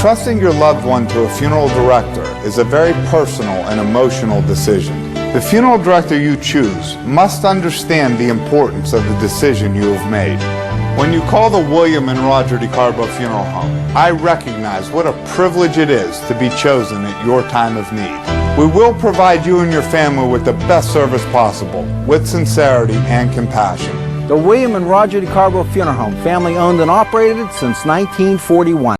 Entrusting your loved one to a funeral director is a very personal and emotional decision. The funeral director you choose must understand the importance of the decision you have made. When you call the William and Roger DeCarbo Funeral Home, I recognize what a privilege it is to be chosen at your time of need. We will provide you and your family with the best service possible, with sincerity and compassion. The William and Roger DeCarbo Funeral Home, family owned and operated since 1941.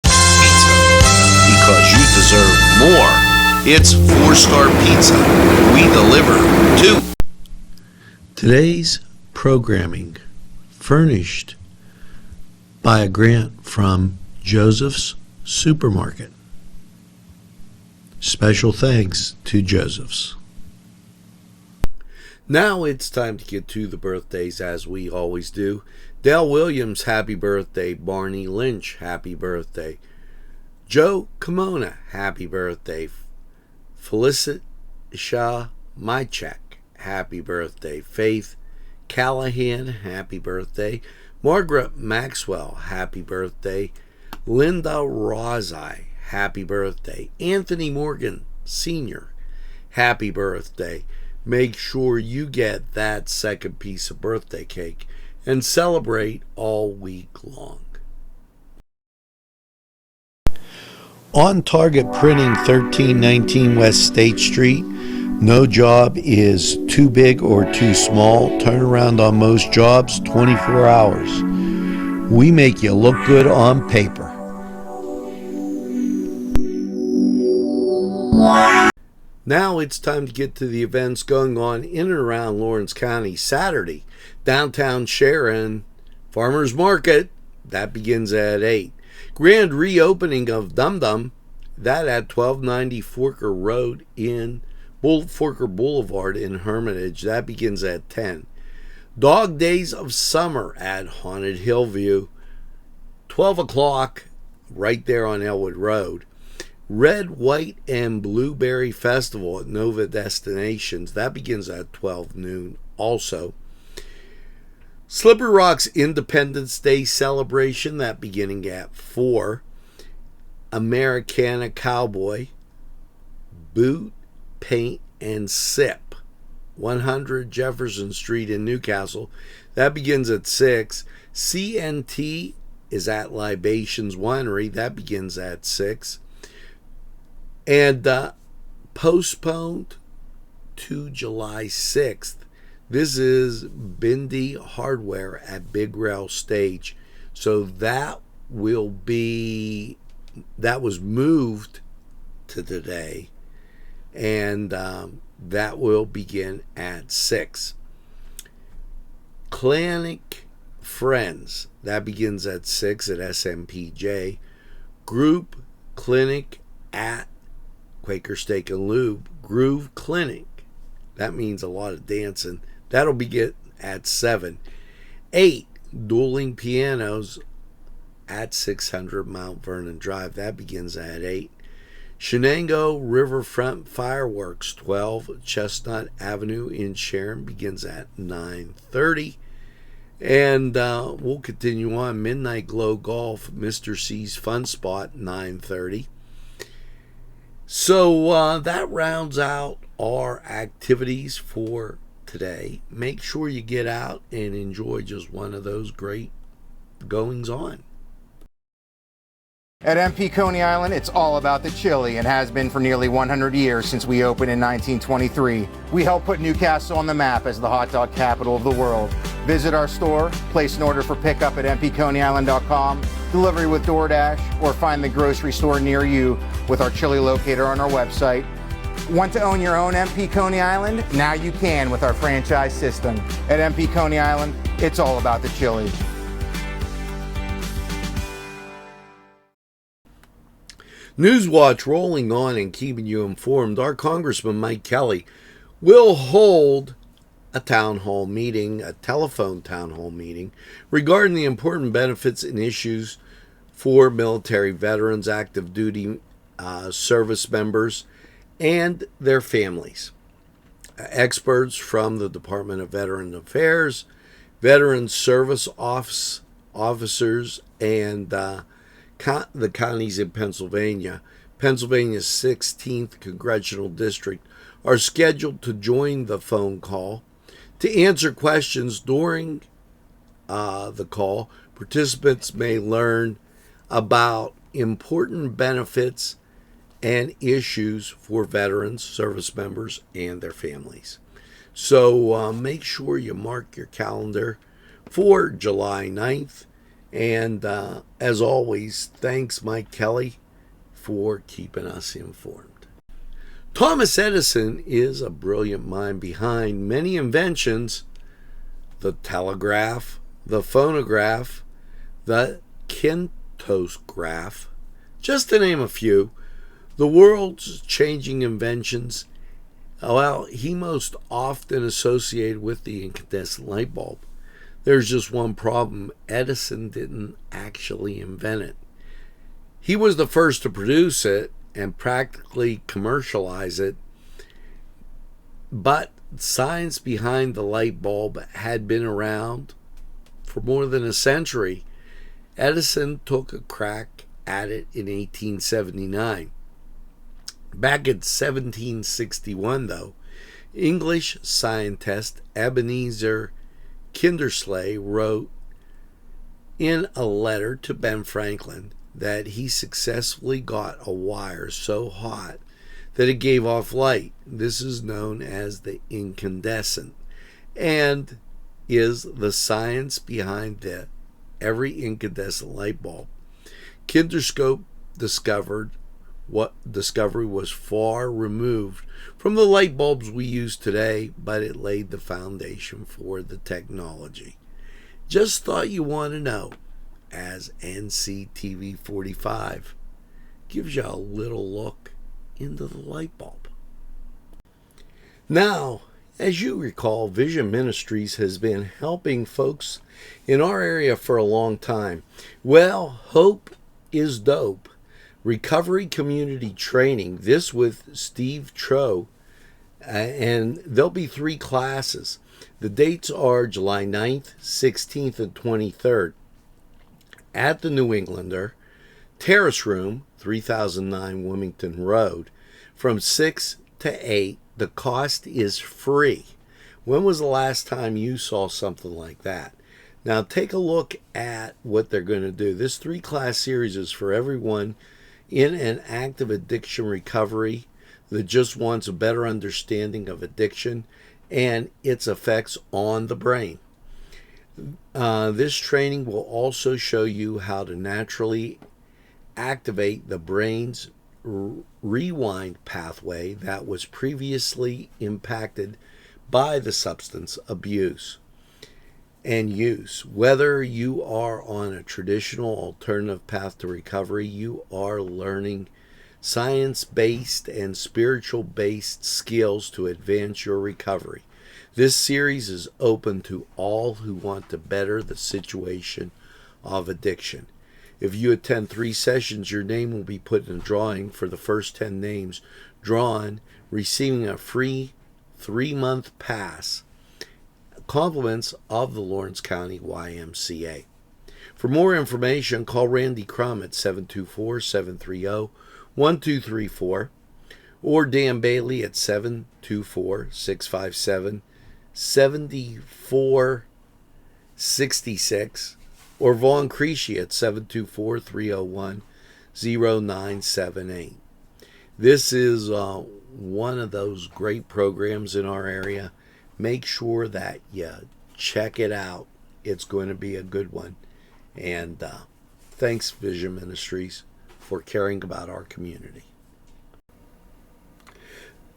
Pizza, because you deserve more. It's 4-Star Pizza. We deliver too. Today's programming furnished by a grant from Joseph's Supermarket. Special thanks to Joseph's. Now it's time to get to the birthdays as we always do. Dale Williams, happy birthday. Barney Lynch, happy birthday. Joe Kimona, happy birthday. Felicia Mychek, happy birthday. Faith Callahan, happy birthday. Margaret Maxwell, happy birthday. Linda Rozai, happy birthday. Anthony Morgan Sr., happy birthday. Make sure you get that second piece of birthday cake and celebrate all week long. On Target Printing, 1319 West State Street. No job is too big or too small. Turnaround on most jobs, 24 hours. We make you look good on paper. Now it's time to get to the events going on in and around Lawrence County. Saturday, downtown Sharon Farmers Market. That begins at 8. Grand reopening of Dum Dum. That at 1290 Forker Road in Forker Boulevard in Hermitage. That begins at 10. Dog Days of Summer at Haunted Hillview. 12 o'clock right there on Elwood Road. Red, White, and Blueberry Festival at Nova Destinations. That begins at 12 noon also. Slippery Rock's Independence Day celebration. That beginning at 4. Americana Cowboy. Boot, Paint, and Sip. 100 Jefferson Street in Newcastle. That begins at 6. CNT is at Libations Winery. That begins at 6. And postponed to July 6th. This is Bindi Hardware at Big Rail Stage. So that was moved to today. And that will begin at 6. Clinic Friends. That begins at 6 at SMPJ. Group Clinic at Quaker Steak and Lube. Groove Clinic. That means a lot of dancing. That'll begin at 7. 8. Dueling Pianos at 600 Mount Vernon Drive. That begins at 8. Shenango Riverfront Fireworks, 12 Chestnut Avenue in Sharon, begins at 9:30. And we'll continue on. Midnight Glow Golf, Mr. C's Fun Spot, 9:30. So that rounds out our activities for today. Make sure you get out and enjoy just one of those great goings on. At MP Coney Island, it's all about the chili and has been for nearly 100 years since we opened in 1923. We helped put Newcastle on the map as the hot dog capital of the world. Visit our store, place an order for pickup at mpconeyisland.com, delivery with DoorDash, or find the grocery store near you with our chili locator on our website. Want to own your own MP Coney Island? Now you can with our franchise system. At MP Coney Island, it's all about the chili. Newswatch rolling on and keeping you informed. Our Congressman Mike Kelly will hold a town hall meeting, a telephone town hall meeting, regarding the important benefits and issues for military veterans, active duty service members, and their families. Experts from the Department of Veteran Affairs, Veteran Service officers, and the counties in Pennsylvania, Pennsylvania's 16th Congressional District, are scheduled to join the phone call. To answer questions during the call, participants may learn about important benefits and issues for veterans, service members, and their families. So make sure you mark your calendar for July 9th. And as always, thanks Mike Kelly for keeping us informed. Thomas Edison is a brilliant mind behind many inventions: the telegraph, the phonograph, the kintosgraph, just to name a few. The world's changing inventions, well, he most often associated with the incandescent light bulb. There's just one problem: Edison didn't actually invent it. He was the first to produce it and practically commercialize it, but science behind the light bulb had been around for more than a century. Edison took a crack at it in 1879. Back in 1761, though, English scientist Ebenezer Kindersley wrote in a letter to Ben Franklin that he successfully got a wire so hot that it gave off light. This is known as the incandescent, and is the science behind every incandescent light bulb. Kindersley discovery was far removed from the light bulbs we use today, but it laid the foundation for the technology. Just thought you want to know, as Nctv45 gives you a little look into the light bulb. Now, as you recall, Vision Ministries has been helping folks in our area for a long time. Well, Hope is Dope Recovery Community Training, this with Steve Troe, and there'll be 3 classes. The dates are July 9th, 16th, and 23rd at the New Englander, Terrace Room, 3009 Wilmington Road, from 6 to 8. The cost is free. When was the last time you saw something like that? Now take a look at what they're going to do. This 3-class series is for everyone in an active addiction recovery that just wants a better understanding of addiction and its effects on the brain. This training will also show you how to naturally activate the brain's rewind pathway that was previously impacted by the substance abuse and use. Whether you are on a traditional alternative path to recovery, you are learning science-based and spiritual-based skills to advance your recovery. This series is open to all who want to better the situation of addiction. If you attend 3 sessions, your name will be put in a drawing for the first 10 names drawn, receiving a free 3-month pass, compliments of the Lawrence County YMCA. For more information, call Randy Crum at 724-730-1234 or Dan Bailey at 724-657-7466 or Vaughn Creasy at 724-301-0978. This is one of those great programs in our area. Make sure that you check it out. It's going to be a good one. And thanks, Vision Ministries, for caring about our community.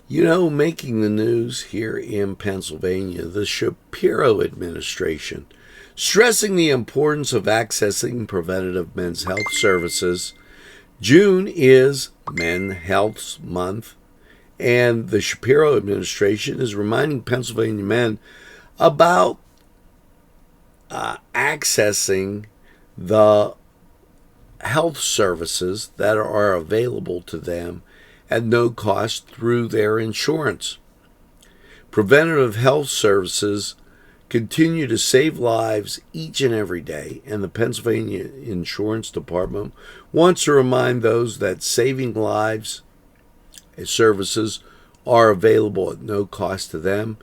You know, making the news here in Pennsylvania, the Shapiro administration stressing the importance of accessing preventative men's health services. June is Men's Health Month, and the Shapiro administration is reminding Pennsylvania men about accessing the health services that are available to them at no cost through their insurance. Preventative health services continue to save lives each and every day, and the Pennsylvania Insurance Department wants to remind those that saving lives services are available at no cost to them,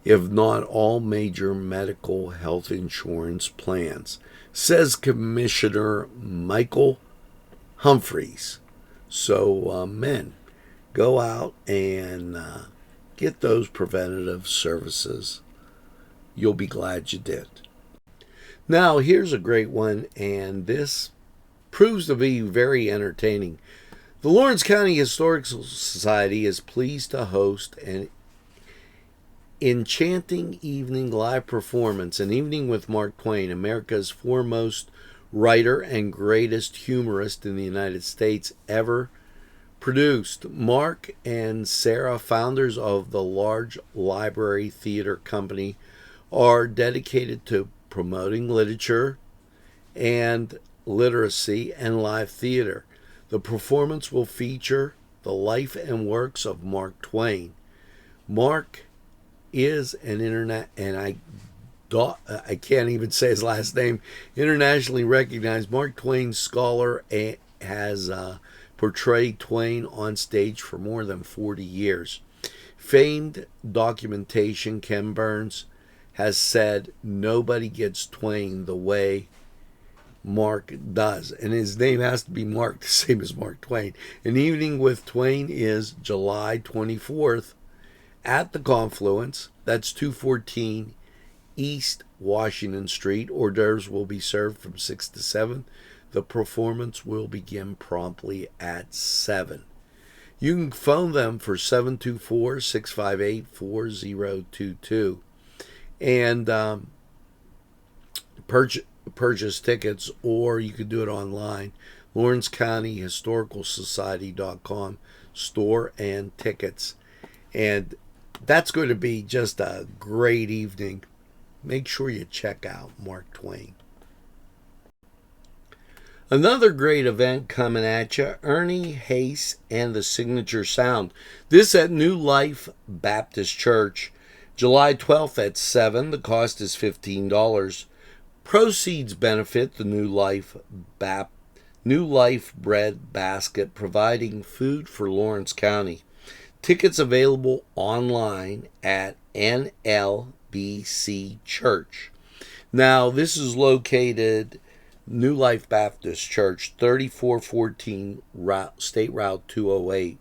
if not all major medical health insurance plans, says Commissioner Michael Humphreys. So, men, go out and get those preventative services. You'll be glad you did. Now, here's a great one, and this proves to be very entertaining. The Lawrence County Historical Society is pleased to host an enchanting evening live performance, An Evening with Mark Twain, America's foremost writer and greatest humorist in the United States ever produced. Mark and Sarah, founders of the Large Library Theater Company, are dedicated to promoting literature and literacy and live theater. The performance will feature the life and works of Mark Twain. Mark is an I can't even say his last name, internationally recognized Mark Twain scholar, and has portrayed Twain on stage for more than 40 years. Famed documentation Ken Burns has said nobody gets Twain the way Mark does, and his name has to be Mark, the same as Mark Twain. An Evening with Twain is July 24th at the Confluence. That's 214 East Washington Street. Hors d'oeuvres will be served from 6 to 7. The performance will begin promptly at 7. You can phone them for 724-658-4022 and purchase tickets, or you could do it online. Lawrence County Historical Society.com, store and tickets. And that's going to be just a great evening. Make sure you check out Mark Twain. Another great event coming at you, Ernie Hayes and the Signature Sound. This at New Life Baptist Church, July 12th at 7. The cost is $15. Proceeds benefit the New Life Bread Basket, providing food for Lawrence County. Tickets available online at NLBC Church. Now, this is located New Life Baptist Church, 3414 State Route 208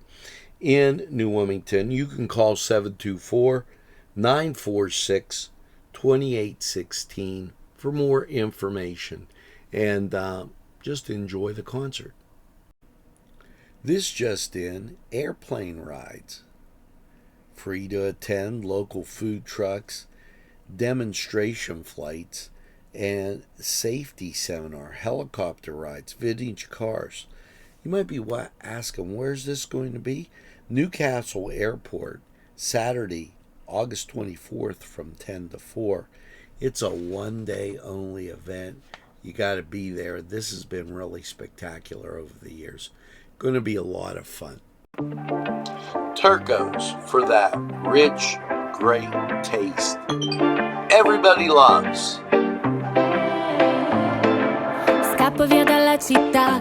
in New Wilmington. You can call 724-946-2816 for more information, and just enjoy the concert. This just in, airplane rides. Free to attend, local food trucks, demonstration flights, and safety seminar, helicopter rides, vintage cars. You might be asking, where's this going to be? Newcastle Airport, Saturday, August 24th from 10 to 4. It's a one-day only event. You got to be there. This has been really spectacular over the years. Going to be a lot of fun. Turco's, for that rich, great taste everybody loves. Scappo via dalla città,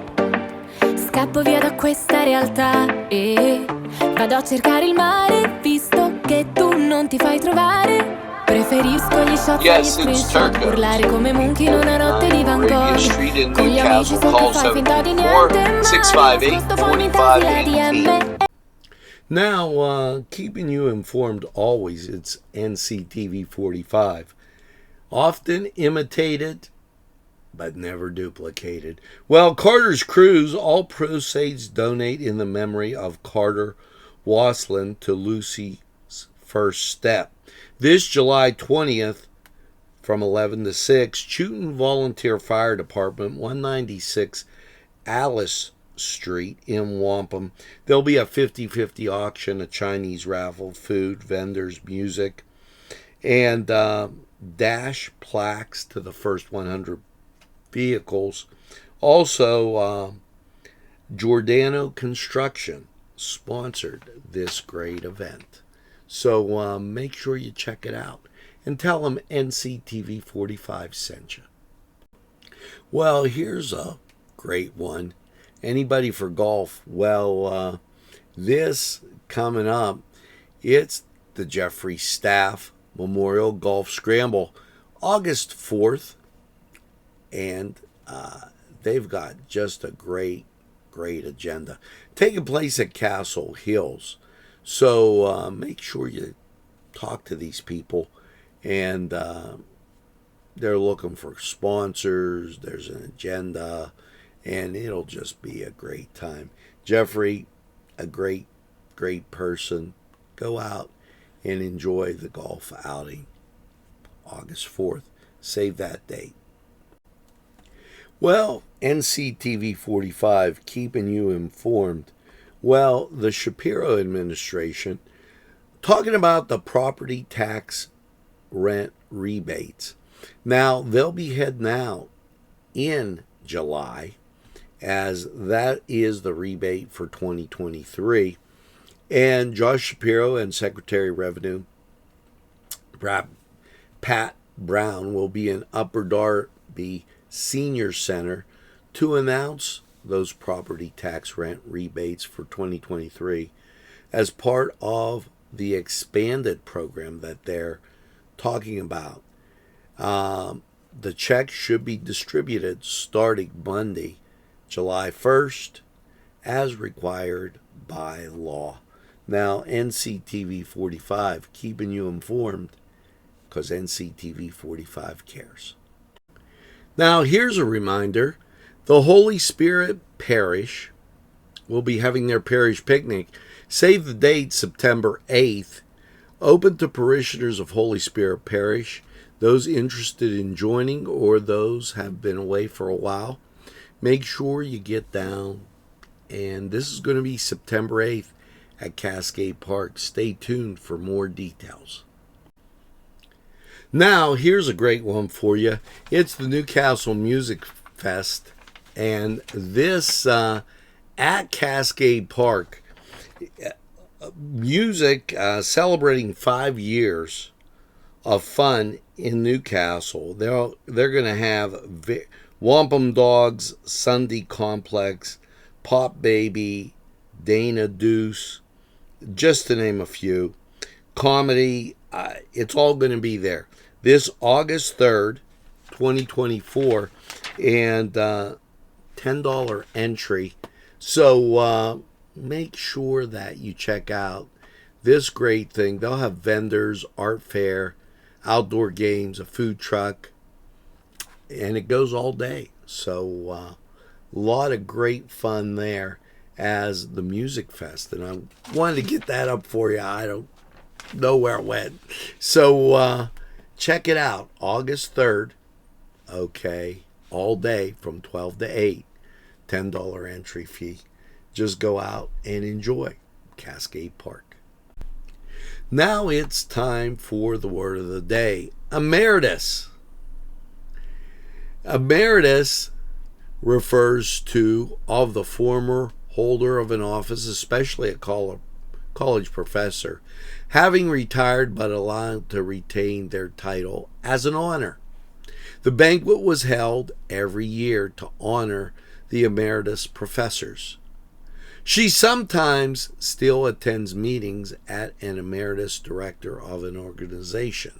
scappo via da questa realtà e vado a cercare il mare, visto che tu non ti fai trovare. Preferisco gli shot e gli screenshot, urlare come Munch in una notte di Van Gogh. Con gli amici se tu fai finta di niente, ma nascosto poi mi tagli la DM. Now, keeping you informed always, it's Nctv45. Often imitated, but never duplicated. Well, Carter's Cruise, all proceeds donate in the memory of Carter Waslin to Lucy's First Step. This July 20th from 11 to 6, Chewton Volunteer Fire Department, 196 Alice Street in Wampum. There'll be a 50-50 auction, a Chinese raffle, food, vendors, music, and dash plaques to the first 100 vehicles. Also, Giordano Construction sponsored this great event. So make sure you check it out. and tell them NCTV45 sent you. Well, here's a great one. Anybody for golf? Well, this coming up, it's the Jeffrey Staff Memorial Golf Scramble, August 4th, and they've got just a great agenda taking place at Castle Hills. So make sure you talk to these people, and they're looking for sponsors. There's an agenda, and it'll just be a great time. Jeffrey, a great person. Go out and enjoy the golf outing, August 4th. Save that date. Well, NCTV45 keeping you informed. Well, the Shapiro administration talking about the property tax rent rebates. Now, they'll be heading out in July, as that is the rebate for 2023. And Josh Shapiro and Secretary of Revenue Pat Brown will be in Upper Darby Senior Center to announce those property tax rent rebates for 2023 as part of the expanded program that they're talking about. The checks should be distributed starting Monday, July 1st, as required by law. Now, NCTV45 keeping you informed, because NCTV45 cares. Now, here's a reminder. The Holy Spirit Parish will be having their parish picnic. Save the date, September 8th. Open to parishioners of Holy Spirit Parish, those interested in joining or those have been away for a while. Make sure you get down. And this is going to be September 8th at Cascade Park. Stay tuned for more details. Now, here's a great one for you. It's the Newcastle Music Fest, and this at Cascade Park, music celebrating 5 years of fun in Newcastle. They're going to have Wampum Dogs, Sunday Complex, Pop Baby, Dana Deuce, just to name a few. Comedy, it's all going to be there. This August 3rd, 2024, and $10 entry. So make sure that you check out this great thing. They'll have vendors, art fair, outdoor games, a food truck, and it goes all day. So a lot of great fun there as the Music Fest. And I wanted to get that up for you. I don't know where it went. So check it out. August 3rd. Okay. All day from 12 to 8. $10 entry fee. Just go out and enjoy Cascade Park. Now it's time for the word of the day. Emeritus. Emeritus refers to of the former holder of an office, especially a college professor, having retired but allowed to retain their title as an honor. The banquet was held every year to honor the emeritus professors. She sometimes still attends meetings as an emeritus director of an organization.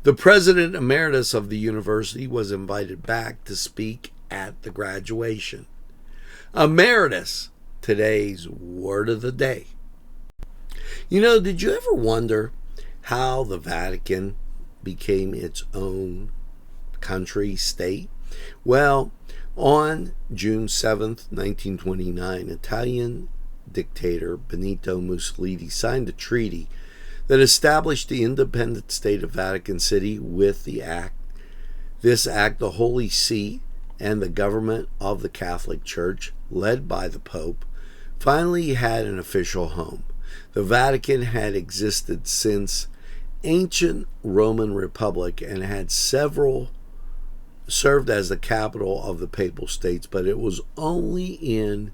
The president emeritus of the university was invited back to speak at the graduation. Emeritus, today's word of the day. You know, did you ever wonder how the Vatican became its own country, state? Well, on June 7th, 1929, Italian dictator Benito Mussolini signed a treaty that established the independent state of Vatican City with this act, the Holy See and the government of the Catholic Church, led by the Pope, finally had an official home. The Vatican had existed since ancient Roman Republic and had served as the capital of the Papal States, but it was only in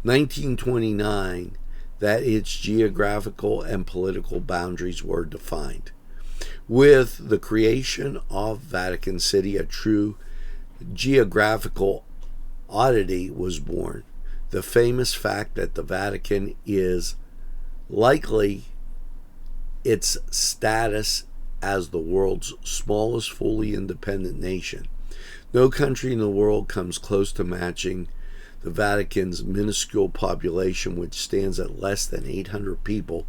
1929 that its geographical and political boundaries were defined. With the creation of Vatican City, a true geographical oddity was born. The famous fact that the Vatican is likely its status as the world's smallest fully independent nation. No country in the world comes close to matching the Vatican's minuscule population, which stands at less than 800 people,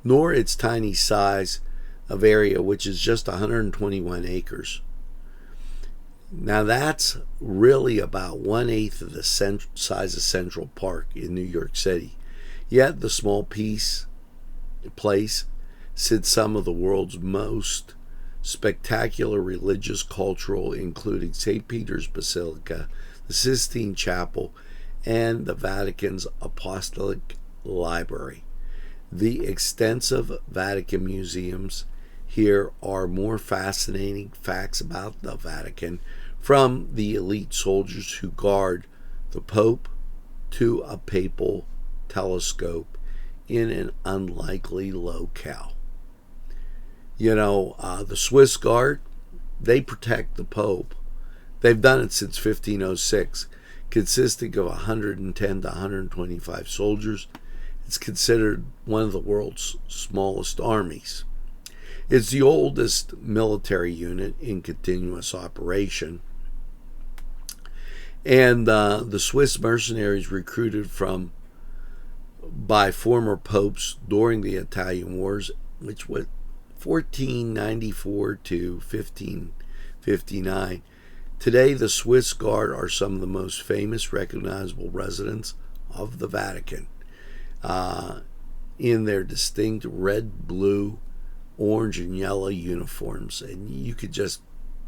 nor its tiny size of area, which is just 121 acres. Now that's really about 1/8 of the size of Central Park in New York City. Yet the small place sits some of the world's most spectacular religious, cultural, including St. Peter's Basilica, the Sistine Chapel, and the Vatican's Apostolic Library. The extensive Vatican museums here are more fascinating facts about the Vatican, from the elite soldiers who guard the Pope to a papal telescope in an unlikely locale. The Swiss Guard, they protect the Pope. They've done it since 1506, consisting of 110 to 125 soldiers. It's considered one of the world's smallest armies. It's the oldest military unit in continuous operation. And the Swiss mercenaries recruited by former popes during the Italian Wars, which was 1494 to 1559. Today, the Swiss Guard are some of the most famous, recognizable residents of the Vatican in their distinct red, blue, orange, and yellow uniforms, and you could just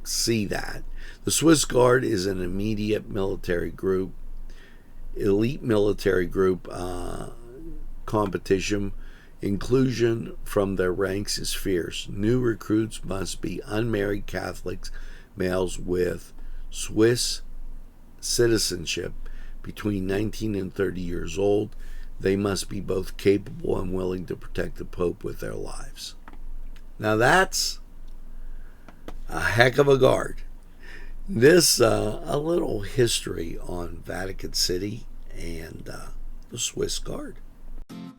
see that. The Swiss Guard is an elite military group competition. Inclusion from their ranks is fierce. New recruits must be unmarried Catholics, males with Swiss citizenship between 19 and 30 years old. They must be both capable and willing to protect the Pope with their lives. Now that's a heck of a guard. This a little history on Vatican City and the Swiss Guard.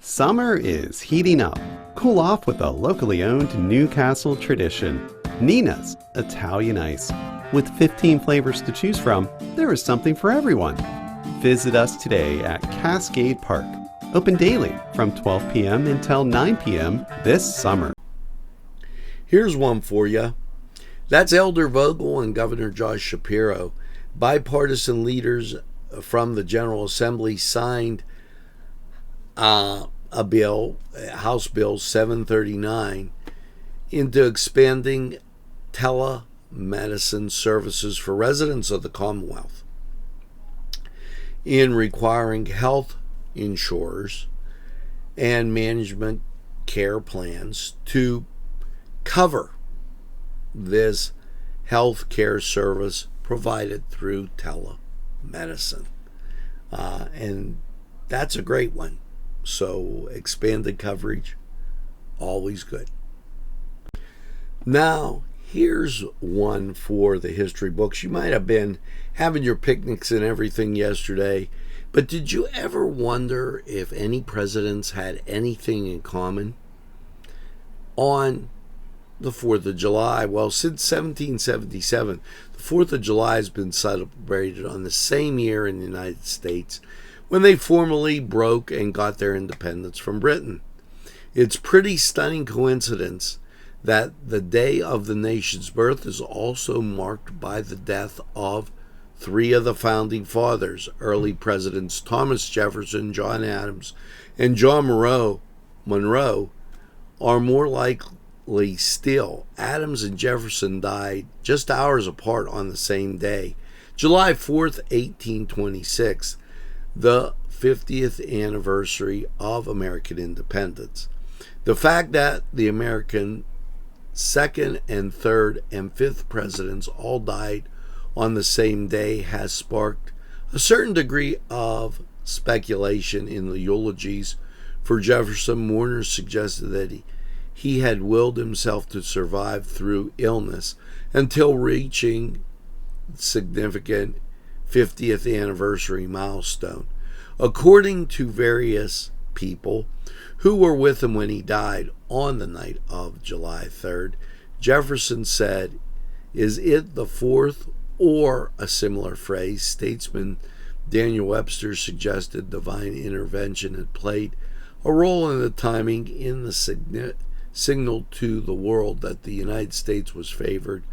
Summer is heating up. Cool off with a locally owned Newcastle tradition, Nina's Italian Ice. With 15 flavors to choose from, there is something for everyone. Visit us today at Cascade Park. Open daily from 12 p.m. until 9 p.m. this summer. Here's one for you. That's Elder Vogel and Governor Josh Shapiro. Bipartisan leaders from the General Assembly signed a bill, House Bill 739, into expanding telemedicine services for residents of the Commonwealth, in requiring health insurers and management care plans to cover this health care service provided through telemedicine. And that's a great one. So expanded coverage, always good. Now, here's one for the history books. You might have been having your picnics and everything yesterday, but did you ever wonder if any presidents had anything in common on the 4th of July? Well, since 1777, the 4th of July has been celebrated on the same year in the United States when they formally broke and got their independence from Britain. It's pretty stunning coincidence that the day of the nation's birth is also marked by the death of 3 of the founding fathers, early presidents Thomas Jefferson, John Adams, and John Monroe are more likely still. Adams and Jefferson died just hours apart on the same day, July 4th, 1826, the 50th anniversary of American independence. The fact that the American second and third and fifth presidents all died on the same day has sparked a certain degree of speculation in the eulogies for Jefferson. Mourners suggested that he had willed himself to survive through illness until reaching significant 50th anniversary milestone. According to various people who were with him when he died on the night of July 3rd, Jefferson said, "Is it the fourth?" Or a similar phrase. Statesman Daniel Webster suggested divine intervention had played a role in the timing in the signal to the world that the United States was favored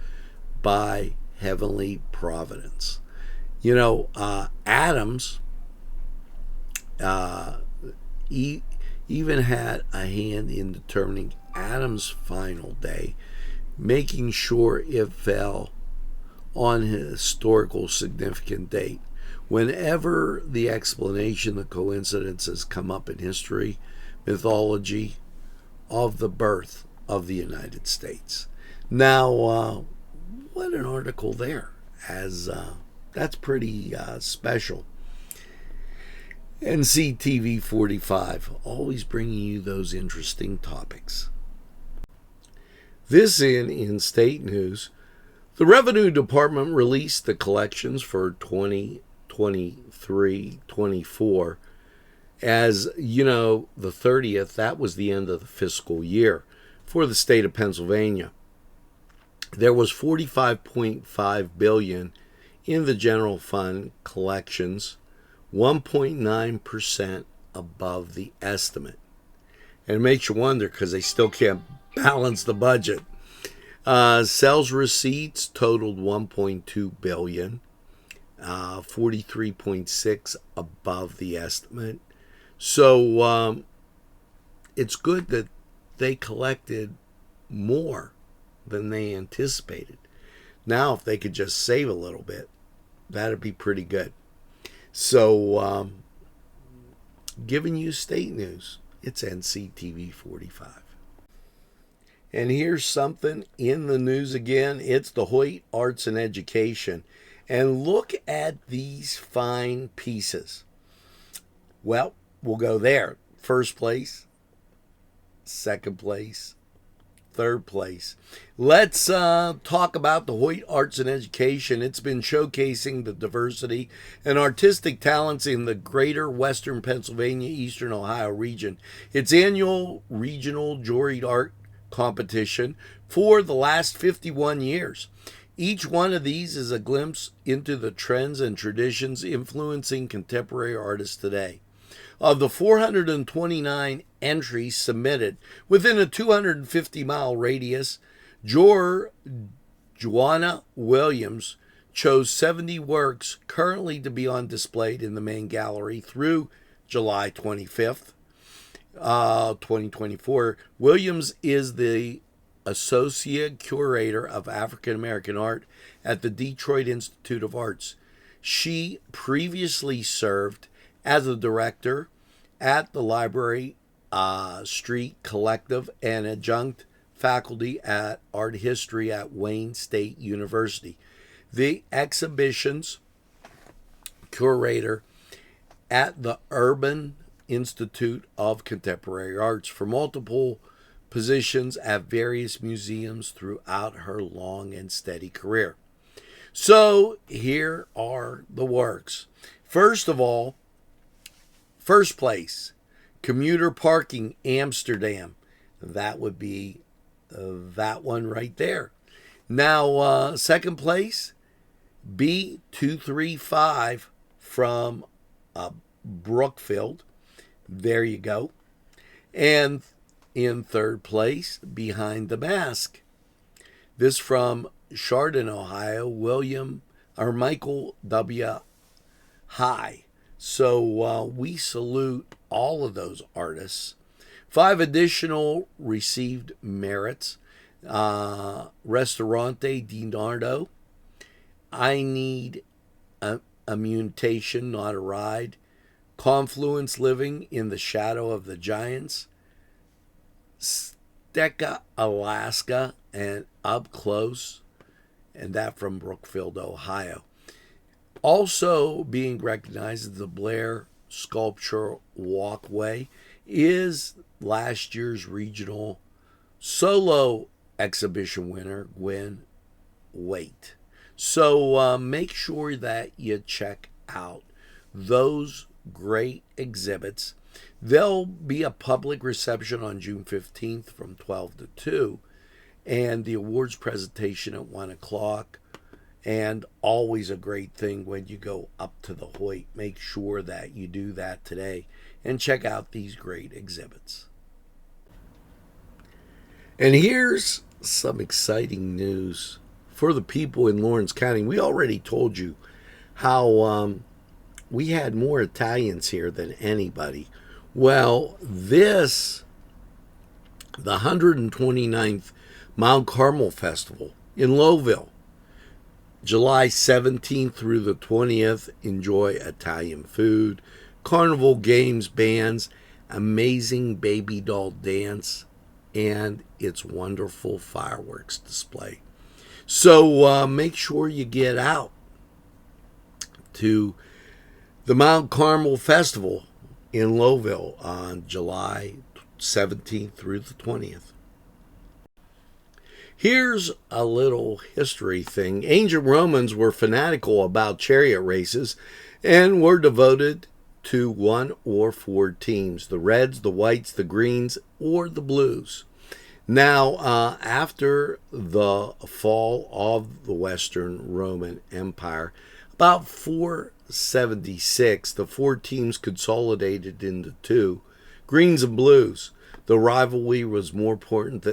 by heavenly providence. You know, Adams even had a hand in determining Adams' final day, making sure it fell on a historical significant date. Whenever the explanation of coincidences come up in history, mythology of the birth of the United States. Now, what an article there, as that's pretty special. Nctv45, always bringing you those interesting topics. This in state news, the Revenue Department released the collections for 2023-24. As you know, the 30th, that was the end of the fiscal year for the state of Pennsylvania. There was $45.5 billion in the general fund collections, 1.9% above the estimate. And it makes you wonder because they still can't balance the budget. Sales receipts totaled $1.2 billion, 43.6 above the estimate. So it's good that they collected more than they anticipated. Now, if they could just save a little bit, that'd be pretty good. So, giving you state news, it's NCTV45. And here's something in the news again. It's the Hoyt Arts and Education. And look at these fine pieces. Well, we'll go there. First place, second place, third place. Let's talk about the Hoyt Arts and Education. It's been showcasing the diversity and artistic talents in the greater Western Pennsylvania, Eastern Ohio region. Its annual regional juried art competition for the last 51 years. Each one of these is a glimpse into the trends and traditions influencing contemporary artists today. Of the 429 entries submitted within a 250-mile radius, Joanna Williams chose 70 works currently to be on display in the main gallery through July 25th, 2024. Williams is the Associate Curator of African American Art at the Detroit Institute of Arts. She previously served as a director at the Library Street Collective and adjunct faculty at art history at Wayne State University. The exhibition's curator at the Urban Institute of Contemporary Arts for multiple positions at various museums throughout her long and steady career. So here are the works. First of all, first place, commuter parking, Amsterdam. That would be that one right there. Now, second place, B235 from Brookfield. There you go. And in third place, Behind the Mask. This from Chardon, Ohio, Michael W. High. So we salute all of those artists. 5 additional received merits. Restaurante Di Nardo. I Need a Mutation, Not a Ride. Confluence Living in the Shadow of the Giants. Stecca, Alaska, and Up Close, and that from Brookfield, Ohio. Also being recognized as the Blair Sculpture Walkway is last year's regional Solo exhibition winner Gwen Waite. So make sure that you check out those great exhibits. There'll be a public reception on June 15th from 12 to 2, and the awards presentation at 1 o'clock. And always a great thing when you go up to the Hoyt. Make sure that you do that today and check out these great exhibits. And here's some exciting news for the people in Lawrence County. We already told you how we had more Italians here than anybody. Well, the 129th Mount Carmel Festival in Lowville, July 17th through the 20th, enjoy Italian food, carnival games, bands, amazing baby doll dance, and its wonderful fireworks display. So make sure you get out to the Mount Carmel Festival in Lowville on July 17th through the 20th. Here's a little history thing. Ancient Romans were fanatical about chariot races and were devoted to one or four teams: the reds, the whites, the greens, or the blues. Now, after the fall of the Western Roman Empire, about 476, the four teams consolidated into two, greens and blues. The rivalry was more potent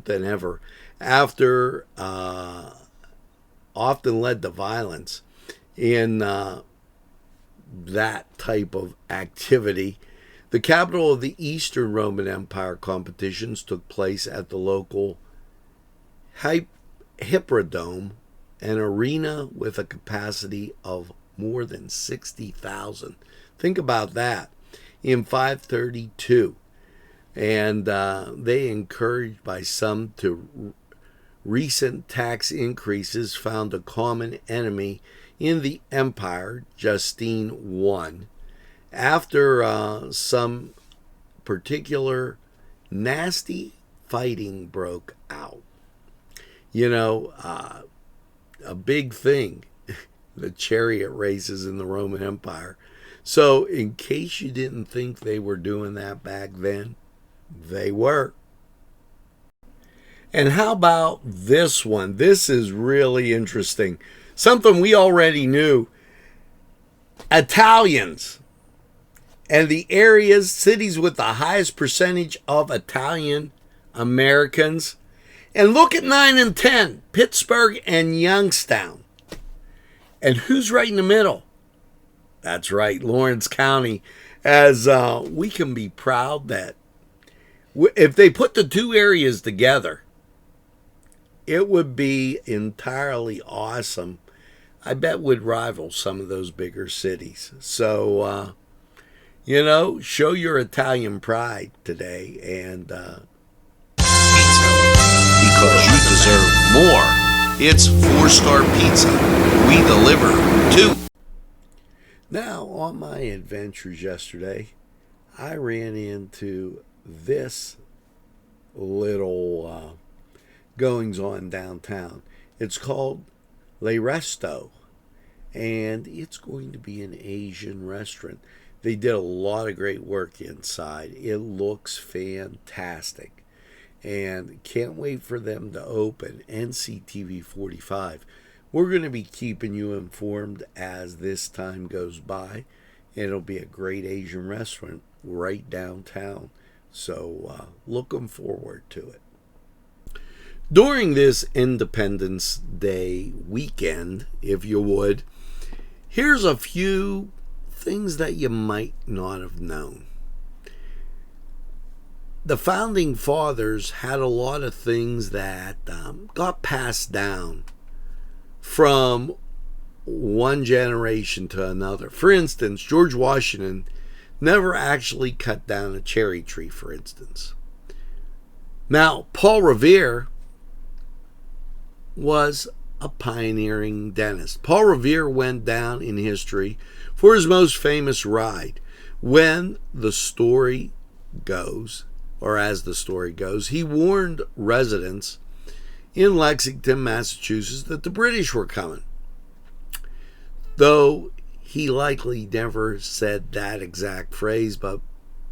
than ever. After often led to violence in that type of activity. The capital of the Eastern Roman Empire competitions took place at the local Hippodrome, an arena with a capacity of more than 60,000. Think about that. In 532. And they, encouraged by some to recent tax increases, found a common enemy in the empire, Justine I. After some particular nasty fighting broke out. You know, a big thing, the chariot races in the Roman Empire. So in case you didn't think they were doing that back then, they were. And how about this one? This is really interesting. Something we already knew. Italians and the cities with the highest percentage of Italian Americans. And look at 9 and 10, Pittsburgh and Youngstown. And who's right in the middle? That's right, Lawrence County. As we can be proud that if they put the two areas together, it would be entirely awesome. I bet would rival some of those bigger cities. So, show your Italian pride today and Pizza, because you deserve more. It's 4-star pizza. We deliver too. Now, on my adventures yesterday, I ran into this little goings on downtown. It's called Le Resto, and it's going to be an Asian restaurant. They did a lot of great work inside. It looks fantastic, and can't wait for them to open. Nctv45. We're going to be keeping you informed as this time goes by. It'll be a great Asian restaurant right downtown. So looking forward to it. During this Independence Day weekend, if you would, here's a few things that you might not have known. The Founding Fathers had a lot of things that got passed down from one generation to another. For instance, George Washington never actually cut down a cherry tree, for instance. Now, Paul Revere was a pioneering dentist. Paul Revere went down in history for his most famous ride. When the story goes, or as the story goes, he warned residents in Lexington, Massachusetts, that the British were coming. Though he likely never said that exact phrase, but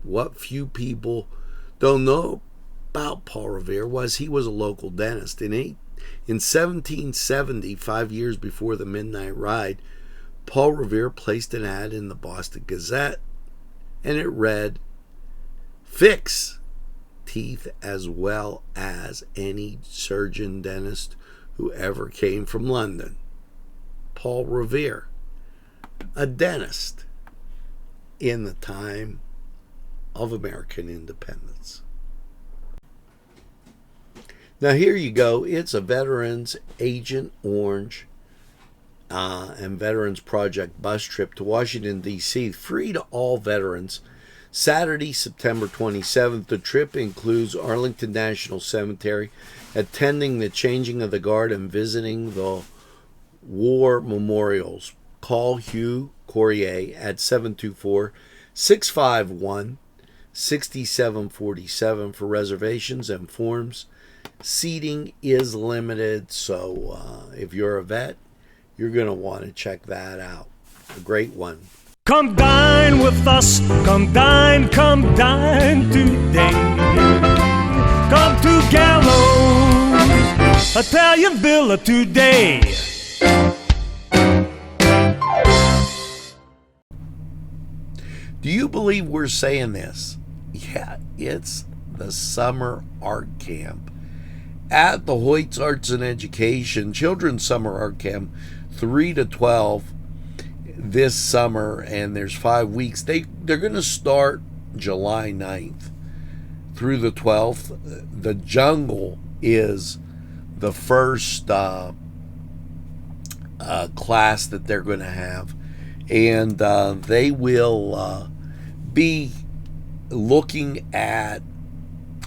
what few people don't know about Paul Revere was he was a local dentist. In 1770, 5 years before the Midnight Ride, Paul Revere placed an ad in the Boston Gazette, and it read, "Fix teeth as well as any surgeon dentist who ever came from London." Paul Revere, a dentist in the time of American independence. Now here you go. It's a Veterans Agent Orange and Veterans Project bus trip to Washington, D.C., free to all veterans. Saturday, September 27th. The trip includes Arlington National Cemetery, attending the changing of the guard, and visiting the war memorials. Call Hugh Courier at 724-651-6747 for reservations and forms. Seating is limited, so if you're a vet, you're going to want to check that out. A great one. Come dine with us, come dine today. Come to Gallows Italian Villa today. Do you believe we're saying this? Yeah, it's the summer art camp at the Hoyt's Arts and Education Children's Summer Art Camp, 3 to 12 this summer, and there's 5 weeks. They're going to start July 9th through the 12th. The Jungle is the first class that they're going to have, and they will be looking at,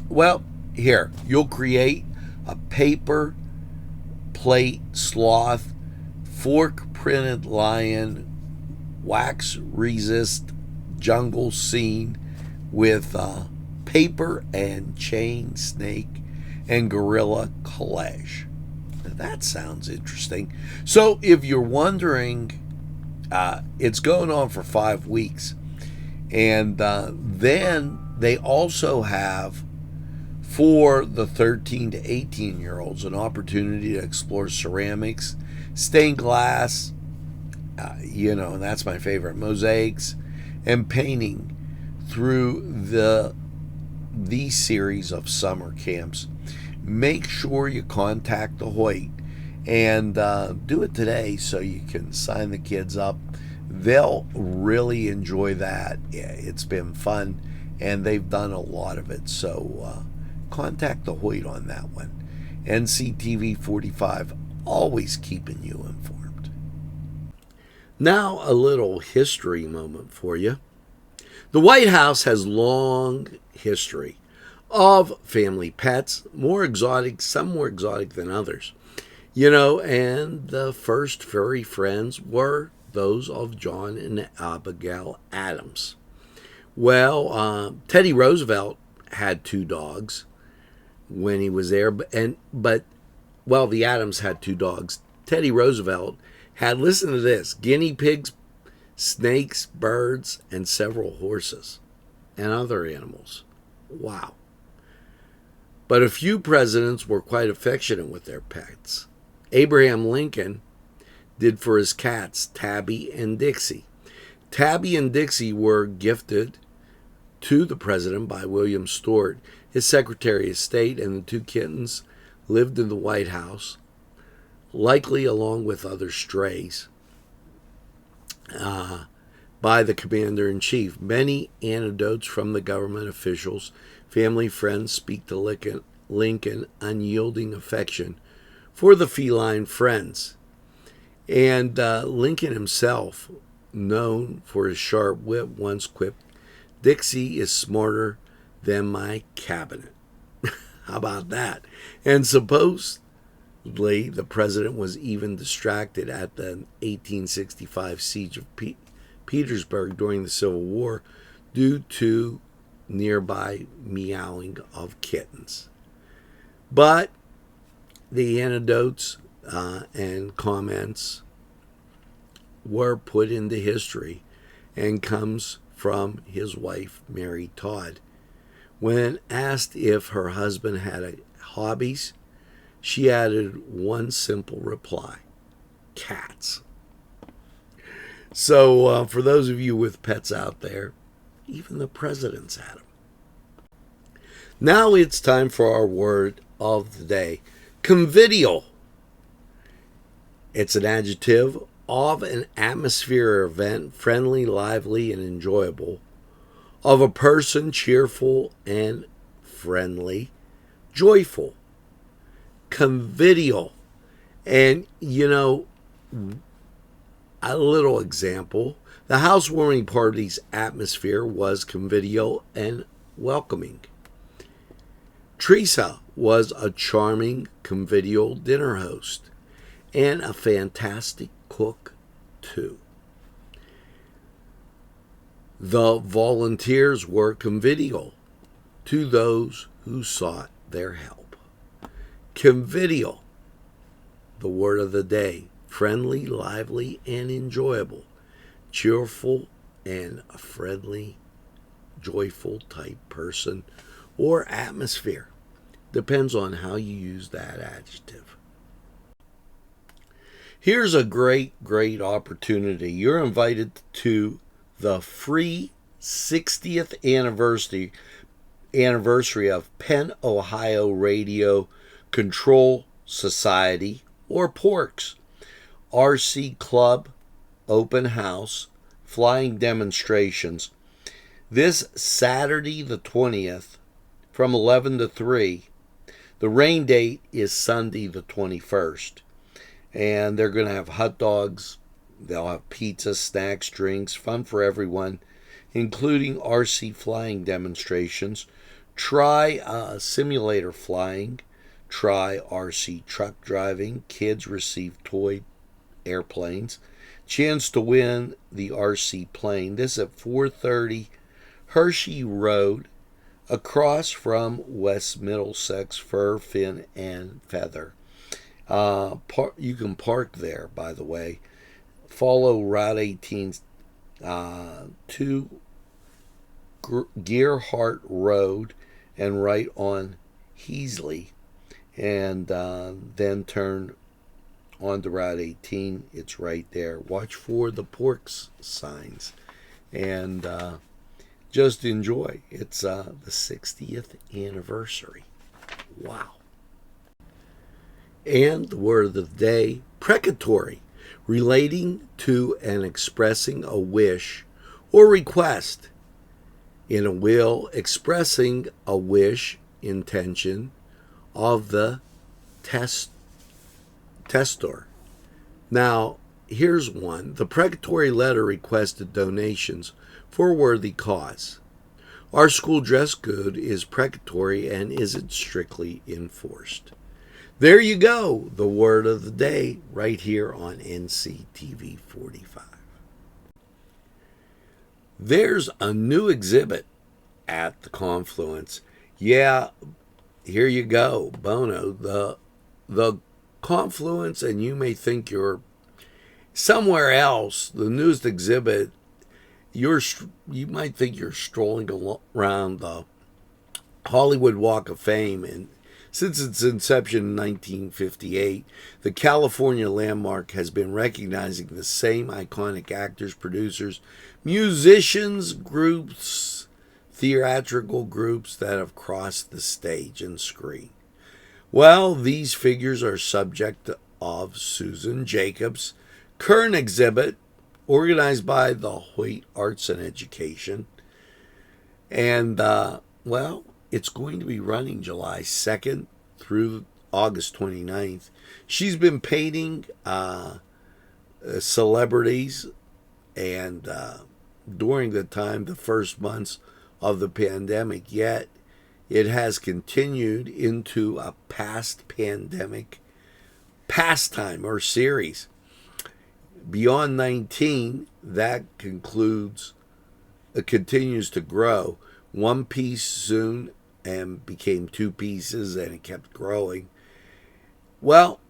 well, here, you'll create a paper plate sloth, fork printed lion, wax resist jungle scene with paper and chain snake and gorilla collage. Now that sounds interesting. So if you're wondering, it's going on for 5 weeks, and then they also have, for the 13 to 18 year olds, an opportunity to explore ceramics, stained glass, and that's my favorite, mosaics, and painting through the series of summer camps. Make sure you contact the Hoyt and do it today so you can sign the kids up. They'll really enjoy that. It's been fun, and they've done a lot of it. So contact the Hoyt on that one. Nctv45, always keeping you informed. Now a little history moment for you. The White House has long history of family pets, more exotic, some more exotic than others. And the first furry friends were those of John and Abigail Adams. Well, Teddy Roosevelt had 2 dogs when he was there, but the Adams had 2 dogs. Teddy Roosevelt had, listen to this, guinea pigs, snakes, birds, and several horses and other animals. Wow. But a few presidents were quite affectionate with their pets. Abraham Lincoln did for his cats, Tabby and Dixie. Tabby and Dixie were gifted to the president by William Stewart, his Secretary of State, and the 2 kittens lived in the White House, likely along with other strays, by the Commander-in-Chief. Many anecdotes from the government officials, family friends speak to Lincoln unyielding affection for the feline friends. And Lincoln himself, known for his sharp wit, once quipped, "Dixie is smarter than my cabinet." How about that? And supposedly the president was even distracted at the 1865 siege of Petersburg during the Civil War due to nearby meowing of kittens. But the anecdotes and comments were put into history and comes from his wife, Mary Todd. When asked if her husband had hobbies, she added one simple reply: cats. So for those of you with pets out there, even the president's had them. Now it's time for our word of the day: convivial. It's an adjective of an atmosphere or event, friendly, lively, and enjoyable, of a person, cheerful and friendly, joyful. Convivial. And, a little example, the housewarming party's atmosphere was convivial and welcoming. Teresa was a charming, convivial dinner host and a fantastic cook, too. The volunteers were convivial to those who sought their help. Convivial, the word of the day: friendly, lively, and enjoyable, cheerful, and a friendly, joyful type person or atmosphere. Depends on how you use that adjective. Here's a great opportunity. You're invited to the free 60th anniversary of Penn, Ohio Radio Control Society, or PORCS, RC Club Open House Flying Demonstrations. This Saturday the 20th from 11 to 3. The rain date is Sunday the 21st. And they're going to have hot dogs, they'll have pizza, snacks, drinks, fun for everyone, including RC flying demonstrations. Try simulator flying, try RC truck driving, kids receive toy airplanes, chance to win the RC plane. This at 430 Hershey Road, across from West Middlesex Fur, Fin, and Feather. You can park there, by the way. Follow Route 18 to Gearhart Road and right on Heasley, and then turn onto Route 18. It's right there. Watch for the PORCS signs and just enjoy. It's the 60th anniversary. Wow. And the word of the day: precatory, relating to and expressing a wish or request. In a will, expressing a wish, intention of the testor. Now, here's one. The precatory letter requested donations for a worthy cause. Our school dress code is precatory and isn't strictly enforced. There you go, the word of the day, right here on NCTV45. There's a new exhibit at the Confluence. Yeah, here you go, Bono. The Confluence, and you may think you're somewhere else. The newest exhibit, you might think you're strolling around the Hollywood Walk of Fame, and since its inception in 1958, the California landmark has been recognizing the same iconic actors, producers, musicians, groups, theatrical groups that have crossed the stage and screen. Well, these figures are subject of Susan Jacobs' current exhibit, organized by the Hoyt Arts and Education. And, it's going to be running July 2nd through August 29th. She's been painting celebrities, and during the first months of the pandemic, yet it has continued into a past pandemic pastime or series. Beyond 19, that continues to grow one piece soon and became two pieces, and it kept growing. Well,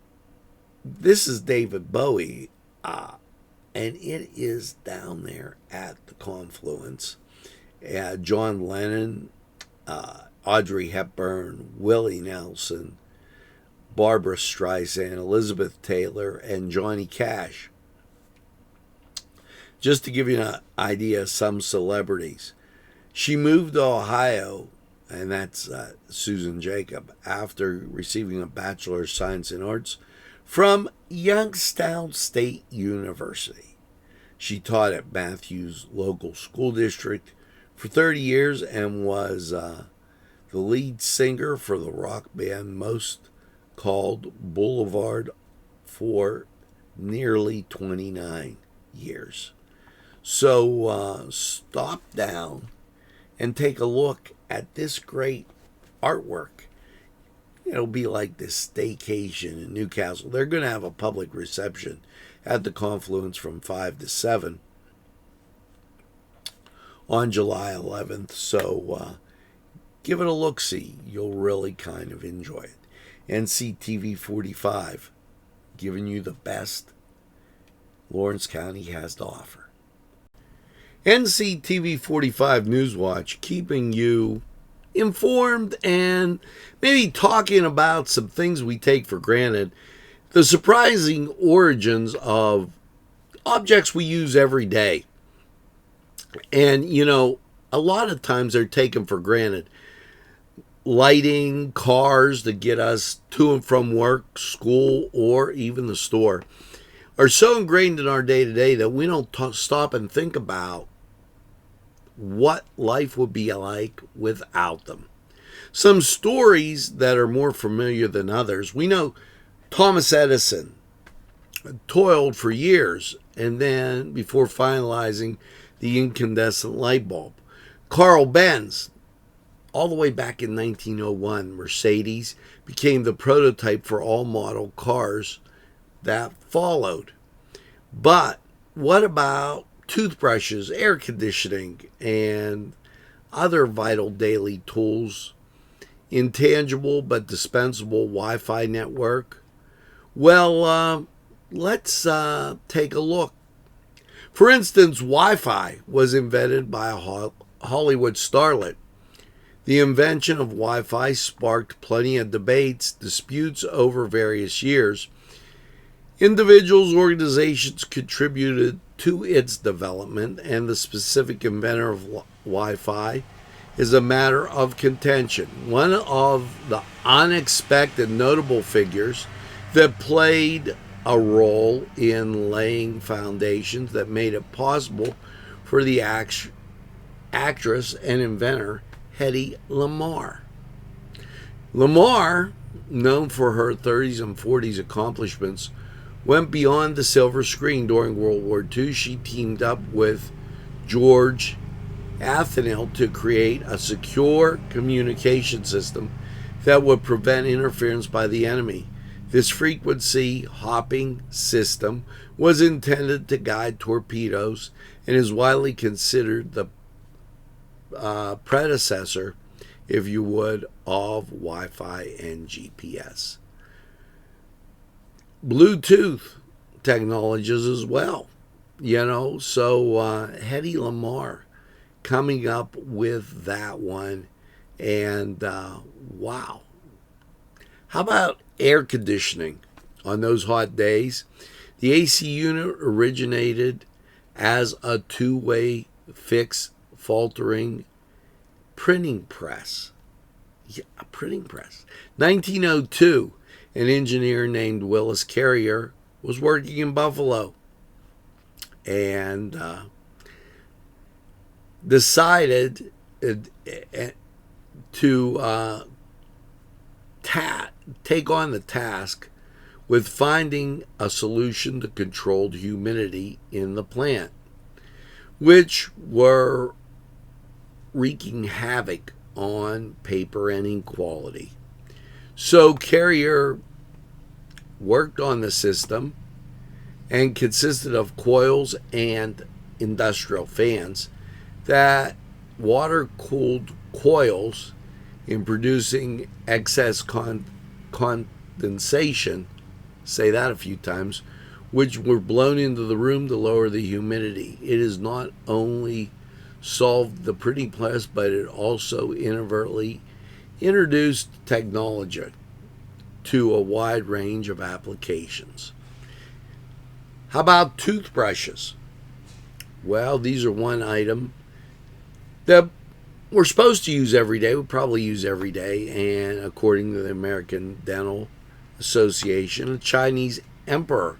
this is David Bowie, and it is down there at the confluence. John Lennon, Audrey Hepburn, Willie Nelson, Barbra Streisand, Elizabeth Taylor, and Johnny Cash. Just to give you an idea of some celebrities. She moved to Ohio, and that's Susan Jacob, after receiving a Bachelor of Science in Arts from Youngstown State University. She taught at Matthews Local School District for 30 years and was the lead singer for the rock band Most Called Boulevard for nearly 29 years. So stop down and take a look at this great artwork. It'll be like this staycation in Newcastle. They're going to have a public reception at the confluence from 5 to 7 on July 11th. So give it a look-see. You'll really kind of enjoy it. Nctv45, giving you the best Lawrence County has to offer. Nctv45 Newswatch, keeping you informed and maybe talking about some things we take for granted. The surprising origins of objects we use every day. And, you know, a lot of times they're taken for granted. Lighting, cars to get us to and from work, school, or even the store are so ingrained in our day-to-day that we don't stop and think about what life would be like without them. Some stories that are more familiar than others. We know Thomas Edison toiled for years and then before finalizing the incandescent light bulb. Carl Benz, all the way back in 1901, Mercedes became the prototype for all model cars that followed. But what about toothbrushes, air conditioning, and other vital daily tools? Intangible but dispensable Wi-Fi network? Well, let's take a look. For instance, Wi-Fi was invented by a Hollywood starlet. The invention of Wi-Fi sparked plenty of debates, disputes over various years. Individuals, organizations contributed to its development, and the specific inventor of Wi-Fi is a matter of contention. One of the unexpected notable figures that played a role in laying foundations that made it possible for the actress and inventor Hedy Lamarr. Lamarr, known for her 30s and 40s accomplishments, went beyond the silver screen. During World War II, she teamed up with George Athenil to create a secure communication system that would prevent interference by the enemy. This frequency hopping system was intended to guide torpedoes and is widely considered the predecessor, if you would, of Wi-Fi and GPS. Bluetooth technologies as well, you know, so Hedy Lamarr coming up with that one, and wow. How about air conditioning on those hot days? The AC unit originated as a two-way fixed faltering printing press. Yeah, a printing press. 1902, an engineer named Willis Carrier was working in Buffalo and decided to take on the task with finding a solution to controlled humidity in the plant, which were wreaking havoc on paper and ink quality. So Carrier worked on the system and consisted of coils and industrial fans that water-cooled coils in producing excess condensation, say that a few times, which were blown into the room to lower the humidity. It has not only solved the printing press, but it also inadvertently introduced technology to a wide range of applications. How about toothbrushes? Well, these are one item that we're supposed to use every day. We probably use every day, and according to the American Dental Association, a Chinese emperor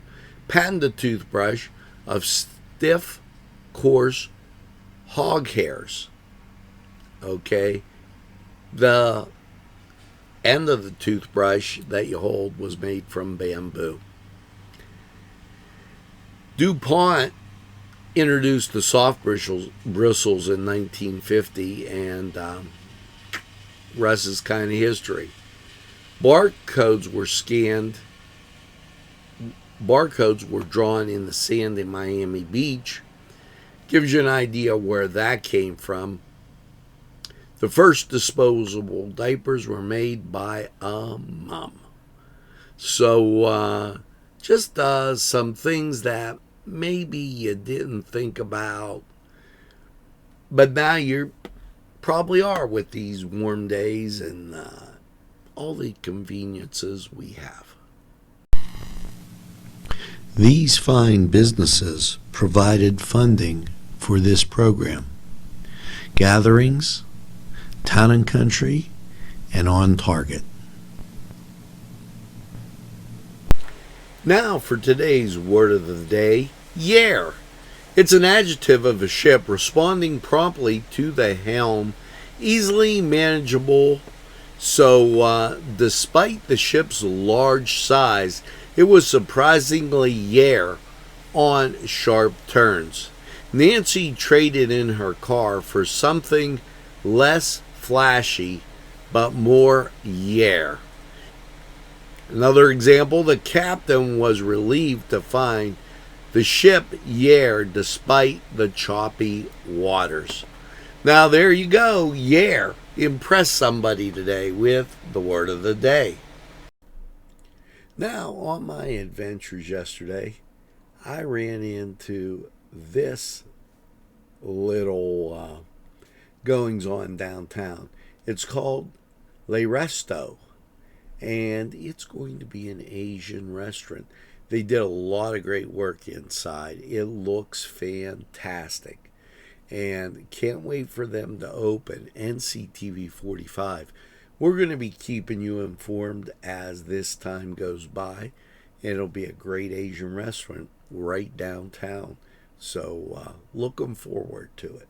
patented a toothbrush of stiff, coarse hog hairs. Okay, the end of the toothbrush that you hold was made from bamboo. DuPont introduced the soft bristles in 1950, and rest is kind of history. Barcodes were drawn in the sand in Miami Beach. Gives you an idea where that came from. The first disposable diapers were made by a mom. So just some things that maybe you didn't think about, but now you probably are with these warm days and all the conveniences we have. These fine businesses provided funding for this program. Gatherings, Town and Country, and On Target. Now for today's word of the day, yare. It's an adjective of a ship responding promptly to the helm, easily manageable. So despite the ship's large size, it was surprisingly yare on sharp turns. Nancy traded in her car for something less flashy, but more yare. Another example, the captain was relieved to find the ship yare despite the choppy waters. Now there you go, yare. Impress somebody today with the word of the day. Now, on my adventures yesterday, I ran into this little goings on downtown. It's called Le Resto, and it's going to be an Asian restaurant. They did a lot of great work inside. It looks fantastic, and can't wait for them to open. Nctv45. We're going to be keeping you informed as this time goes by. It'll be a great Asian restaurant right downtown. So looking forward to it.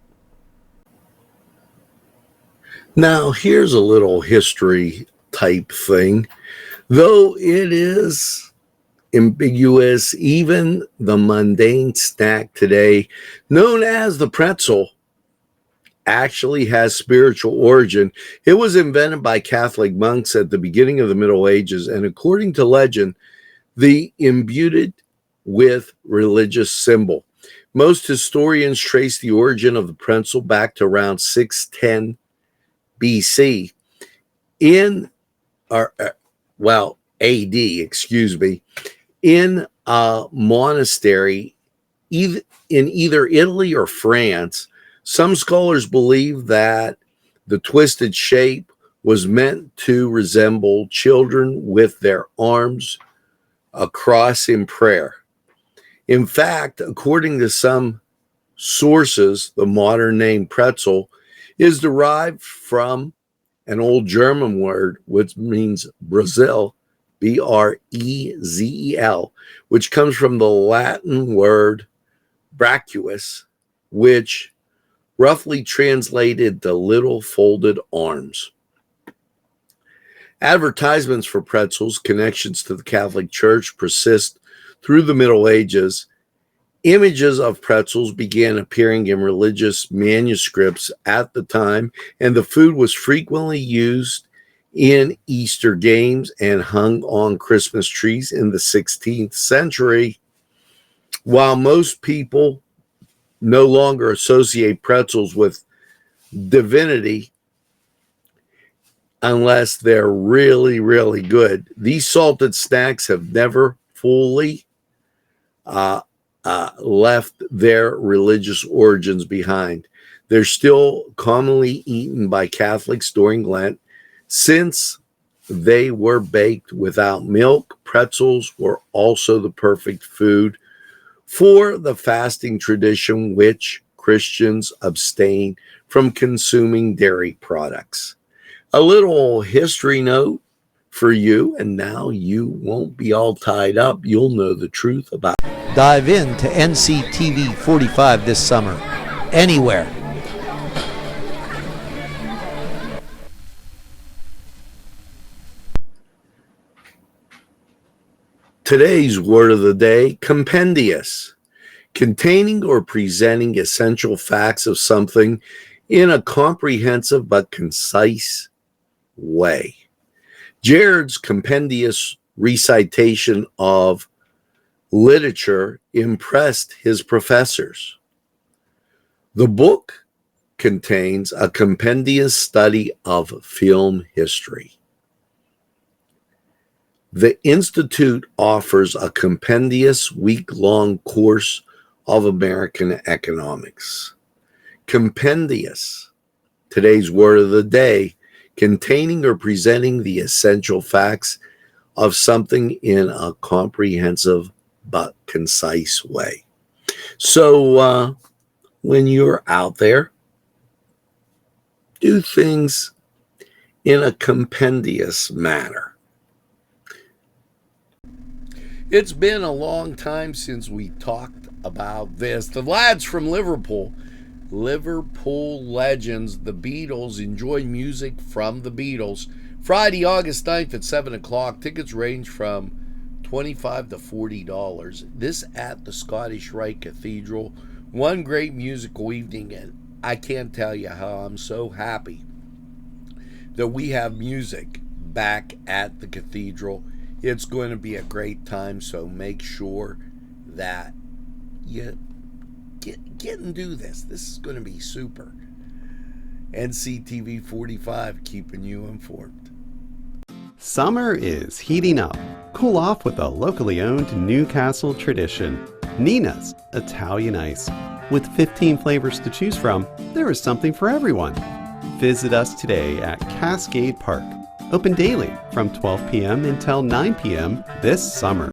Now, here's a little history type thing. Though it is ambiguous, even the mundane snack today, known as the pretzel, actually has spiritual origin. It was invented by Catholic monks at the beginning of the Middle Ages, and according to legend, the imbued with religious symbol. Most historians trace the origin of the pretzel back to around 610 BC AD, in a monastery in either Italy or France. Some scholars believe that the twisted shape was meant to resemble children with their arms across in prayer. In fact, according to some sources, the modern name pretzel is derived from an old German word which means Brazil, Brezel, which comes from the Latin word brachius, which roughly translated to little folded arms. Advertisements for pretzels, connections to the Catholic Church persist through the Middle Ages. Images of pretzels began appearing in religious manuscripts at the time, and the food was frequently used in Easter games and hung on Christmas trees in the 16th century. While most people no longer associate pretzels with divinity unless they're really, really good. These salted snacks have never fully left their religious origins behind. They're still commonly eaten by Catholics during Lent. Since they were baked without milk, pretzels were also the perfect food for the fasting tradition, which Christians abstain from consuming dairy products. A little history note for you, and now you won't be all tied up. You'll know the truth about it. Dive into NCTV45 this summer, anywhere. Today's word of the day, compendious, containing or presenting essential facts of something in a comprehensive but concise way. Jared's compendious recitation of literature impressed his professors. The book contains a compendious study of film history. The Institute offers a compendious week-long course of American economics. Compendious, today's word of the day, containing or presenting the essential facts of something in a comprehensive but concise way. So when you're out there, do things in a compendious manner. It's been a long time since we talked about this. The lads from Liverpool legends, the Beatles, enjoy music from the Beatles. Friday, August 9th at 7 o'clock. Tickets range from $25 to $40. This at the Scottish Rite Cathedral. One great musical evening, and I can't tell you how I'm so happy that we have music back at the cathedral. It's going to be a great time, so make sure that you get and do this. This is going to be super. NCTV45 keeping you informed. Summer is heating up. Cool off with a locally owned Newcastle tradition, Nina's Italian Ice. With 15 flavors to choose from, there is something for everyone. Visit us today at Cascade Park. Open daily from 12 p.m. until 9 p.m. this summer.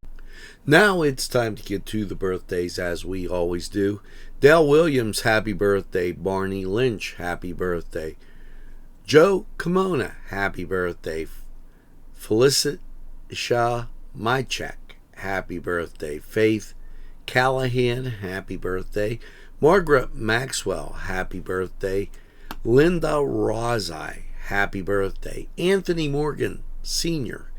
Now it's time to get to the birthdays as we always do. Dale Williams, happy birthday. Barney Lynch, happy birthday. Joe Kimona, happy birthday. Felicia Mychek, happy birthday. Faith Callahan, happy birthday. Margaret Maxwell, happy birthday. Linda Rozai, happy birthday. Anthony Morgan Sr.,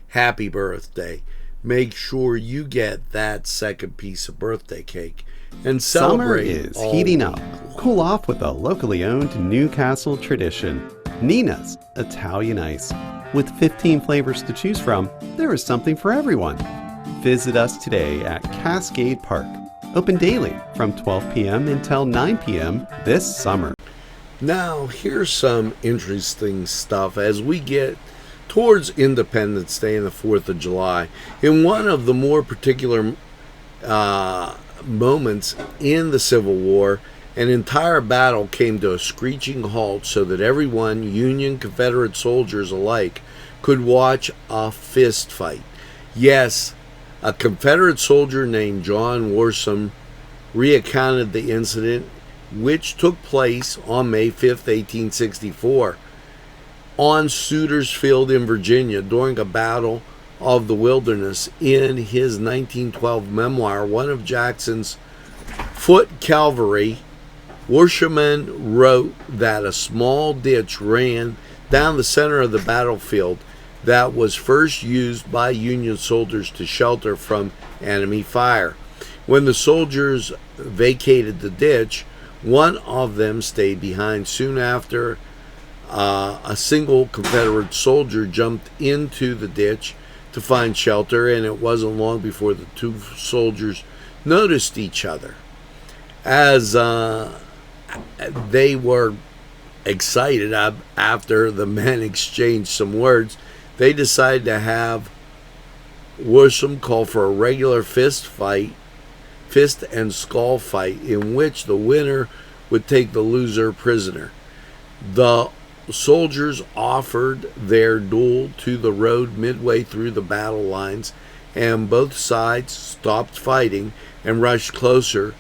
happy birthday. Make sure you get that second piece of birthday cake and celebrate. Summer is heating up. Cool off with a locally owned Newcastle tradition, Nina's Italian Ice. With 15 flavors to choose from, there is something for everyone. Visit us today at Cascade Park. Open daily from 12 p.m. until 9 p.m. this summer. Now, here's some interesting stuff as we get towards Independence Day and the 4th of July. In one of the more particular moments in the Civil War, an entire battle came to a screeching halt so that everyone, Union, Confederate soldiers alike, could watch a fist fight. Yes, a Confederate soldier named John Worsham recounted the incident, which took place on May 5th, 1864, on Sutter's Field in Virginia during a battle of the Wilderness. In his 1912 memoir, One of Jackson's Foot Cavalry, Worsham wrote that a small ditch ran down the center of the battlefield that was first used by Union soldiers to shelter from enemy fire. When the soldiers vacated the ditch, one of them stayed behind. Soon after, a single Confederate soldier jumped into the ditch to find shelter, and it wasn't long before the two soldiers noticed each other. As they were excited after the men exchanged some words. They decided to have Worsham call for a regular fist and skull fight in which the winner would take the loser prisoner. The soldiers offered their duel to the road midway through the battle lines, and both sides stopped fighting and rushed closer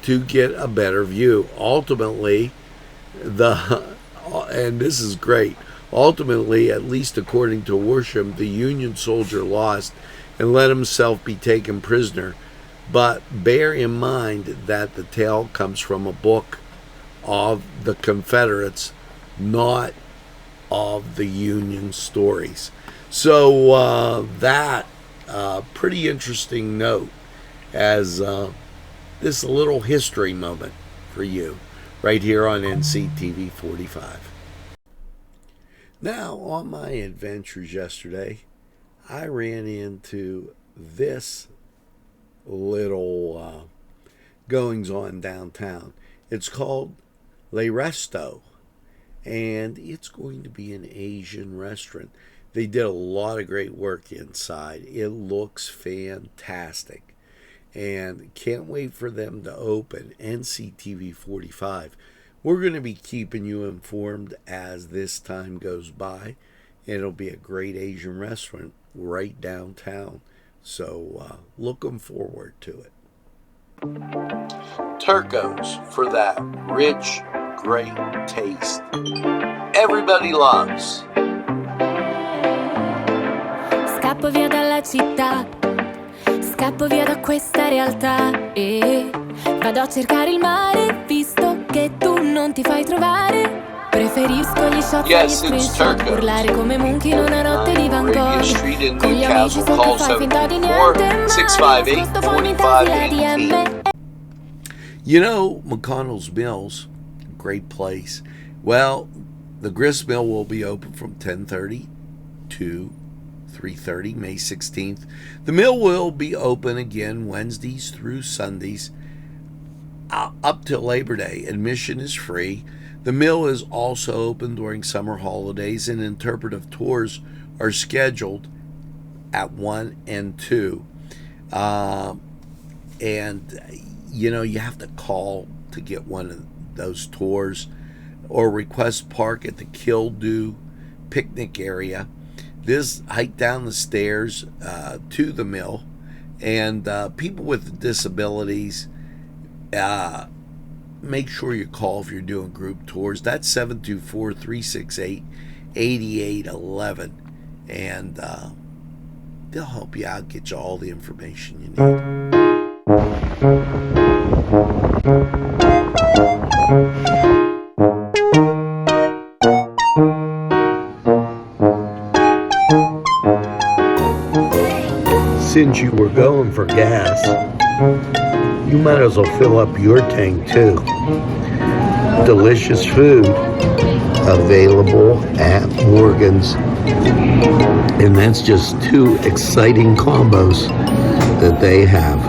to get a better view. Ultimately, and this is great, ultimately, at least according to Worsham, the Union soldier lost and let himself be taken prisoner. But bear in mind that the tale comes from a book of the Confederates, not of the Union stories. So that pretty interesting note as this little history moment for you right here on NCTV45. Now, on my adventures yesterday, I ran into this little goings on downtown. It's called Le Resto, and it's going to be an Asian restaurant. They did a lot of great work inside. It looks fantastic, and can't wait for them to open. NCTV45. We're going to be keeping you informed as this time goes by. It'll be a great Asian restaurant right downtown. So looking forward to it. Turco's for that rich, great taste everybody loves. Scappo via dalla città, scappo via da questa realtà e vado a cercare il mare, visto che tu non ti fai trovare. Preferisco gli shot e gli screenshot, urlare come Monkey in una notte di Van Gogh. Con gli amici sotto fai finta di niente, ma nascosto poi mi tagli la DM. You know, McConnell's Mills, great place. Well, the grist mill will be open from 10:30 to 3:30, May 16th. The mill will be open again Wednesdays through Sundays up till Labor Day. Admission is free. The mill is also open during summer holidays, and interpretive tours are scheduled at 1 and 2. And, you know, you have to call to get one of those tours or request park at the Kildew picnic area. This hike down the stairs to the mill, and people with disabilities, make sure you call if you're doing group tours. That's 724-368-8811, and they'll help you out, get you all the information you need. Since you were going for gas, you might as well fill up your tank too. Delicious food available at Morgan's. And that's just two exciting combos that they have.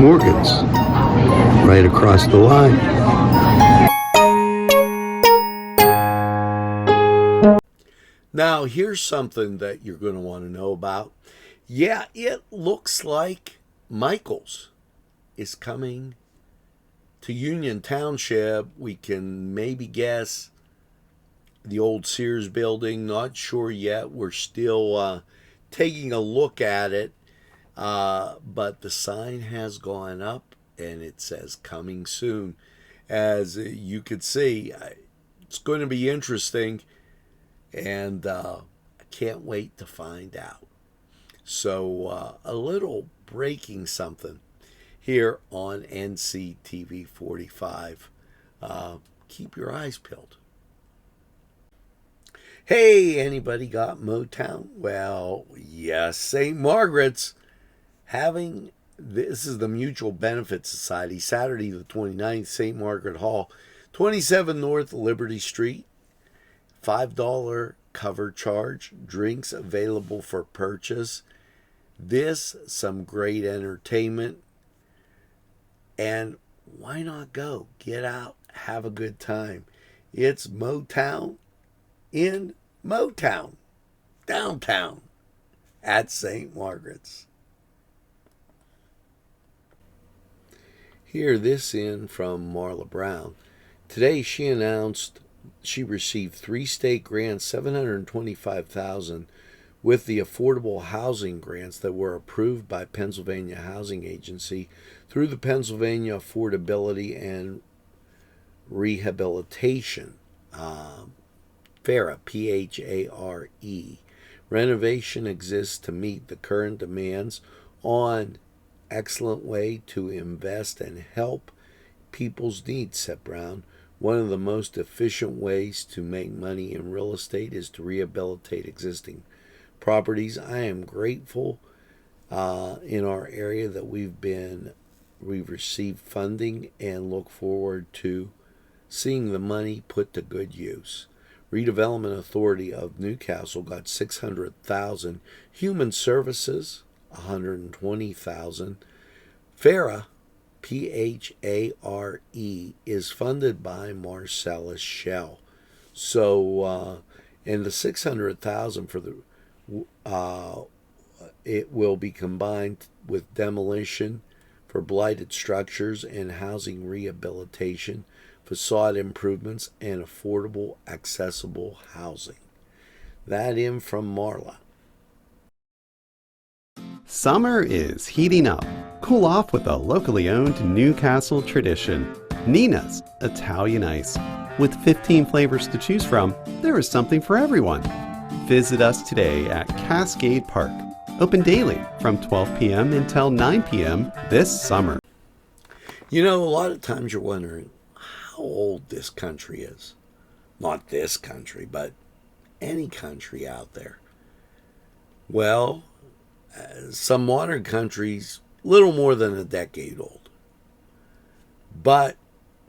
Morgan's, right across the line. Now, here's something that you're going to want to know about. Yeah, it looks like Michael's is coming to Union Township. We can maybe guess the old Sears building. Not sure yet. We're still taking a look at it. But the sign has gone up and it says coming soon. As you could see, it's going to be interesting. And I can't wait to find out. So a little breaking something here on NCTV45. Keep your eyes peeled. Hey, anybody got Motown? Well, yes, St. Margaret's having, this is the Mutual Benefit Society, Saturday the 29th, St. Margaret Hall, 27 North Liberty Street. $5 cover charge, drinks available for purchase. This, some great entertainment. And why not go? Get out have a good time. It's Motown in Motown, downtown at St. Margaret's. Hear this in from Marla Brown. Today she announced she received 3 state grants, $725,000, with the affordable housing grants that were approved by Pennsylvania Housing Agency through the Pennsylvania Affordability and Rehabilitation, PHARE, P-H-A-R-E. Renovation exists to meet the current demands on excellent way to invest and help people's needs, said Brown. One of the most efficient ways to make money in real estate is to rehabilitate existing properties. I am grateful in our area that we've received funding and look forward to seeing the money put to good use. Redevelopment Authority of Newcastle got $600,000. Human Services, $120,000. PHARE, P-H-A-R-E, is funded by Marcellus Shell. So, and the $600,000 for the it will be combined with demolition for blighted structures and housing rehabilitation, facade improvements, and affordable, accessible housing. That in from Marla. Summer is heating up. Cool off with a locally owned Newcastle tradition, Nina's Italian Ice. With 15 flavors to choose from, there is something for everyone. Visit us today at Cascade Park. Open daily from 12 p.m. until 9 p.m. this summer. You know, a lot of times you're wondering how old this country is. Not this country, but any country out there. Well, some modern countries, little more than a decade old. But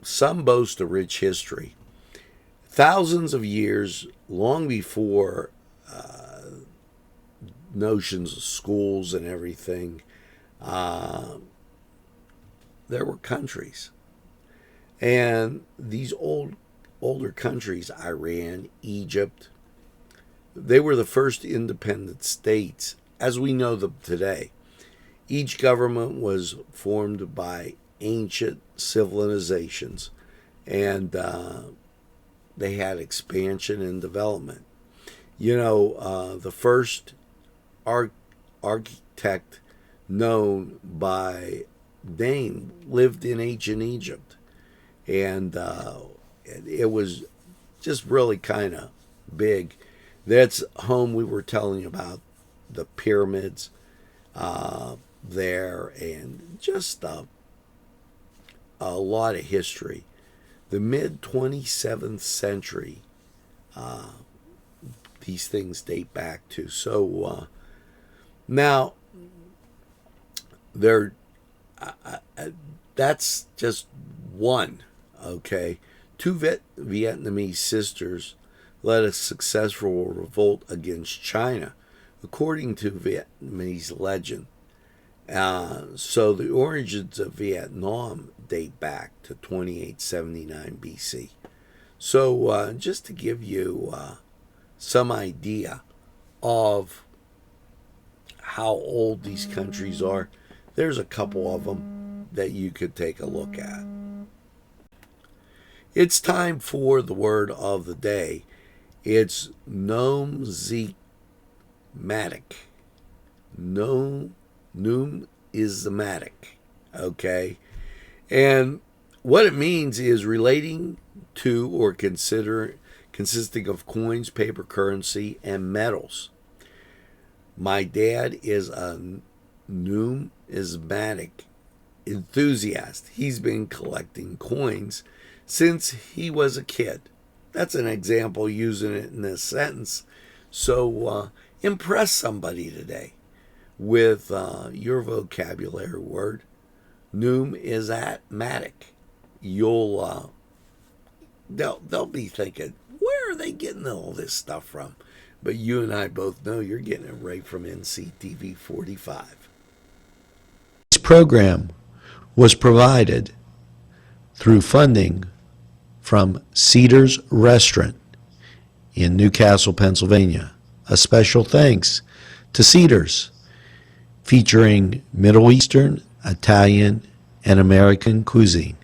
some boast a rich history. Thousands of years, long before notions of schools and everything, there were countries. And these older countries, Iran, Egypt, they were the first independent states as we know them today. Each government was formed by ancient civilizations, and they had expansion and development. You know, the first architect known by name lived in ancient Egypt, and it was just really kind of big. That's home we were telling you about, the pyramids there, and just a lot of history. The mid-27th century, these things date back to. So now, that's just one, okay? 2 Vietnamese sisters led a successful revolt against China, according to Vietnamese legend. So the origins of Vietnam date back to 2879 BC. So just to give you some idea of how old these countries are, there's a couple of them that you could take a look at. It's time for the word of the day. It's numismatic. Numismatic. Okay? And what it means is relating to or consisting of coins, paper currency, and metals. My dad is a numismatic enthusiast. He's been collecting coins since he was a kid. That's an example using it in this sentence. So impress somebody today with your vocabulary word, numismatic. You'll they'll be thinking, where are they getting all this stuff from? But you and I both know you're getting it right from Nctv45. This program was provided through funding from Cedars Restaurant in Newcastle, Pennsylvania. A special thanks to Cedars, featuring Middle Eastern, Italian, and American cuisine.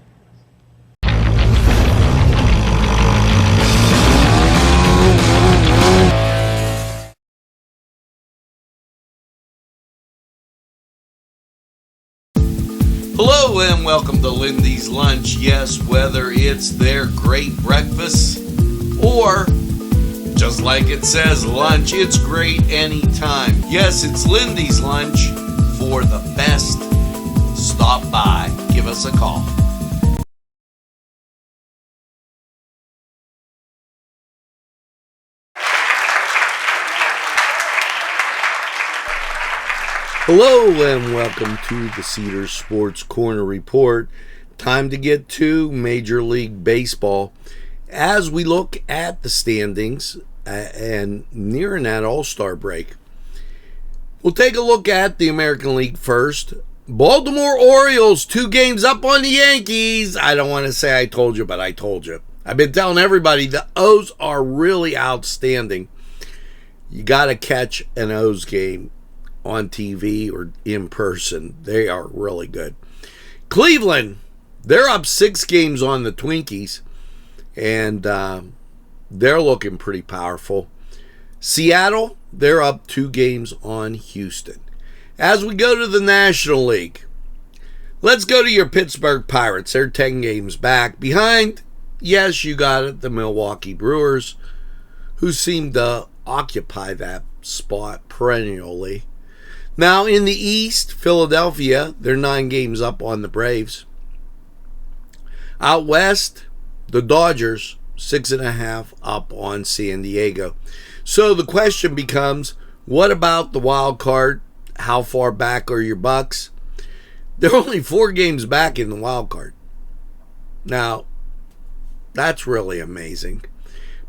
Hello and welcome to Lindy's Lunch. Yes, whether it's their great breakfast or just like it says, lunch, it's great anytime. Yes, it's Lindy's Lunch. For the best, stop by. Give us a call. Hello and welcome to the Cedars Sports Corner Report. Time to get to Major League Baseball as we look at the standings and nearing that All-Star break. We'll take a look at the American League first. Baltimore Orioles 2 games up on the Yankees. I don't want to say I told you, but I told you. I've been telling everybody the O's are really outstanding. You got to catch an O's game on TV or in person. They are really good. Cleveland, they're up 6 games on the Twinkies, and they're looking pretty powerful. Seattle, they're up 2 games on Houston. As we go to the National League, let's go to your Pittsburgh Pirates. They're 10 games back. Behind, yes, you got it, the Milwaukee Brewers, who seem to occupy that spot perennially. Now, in the East, Philadelphia, they're 9 games up on the Braves. Out West, the Dodgers, 6.5 up on San Diego. So the question becomes, what about the wild card? How far back are your Bucks? They're only 4 games back in the wild card. Now, that's really amazing.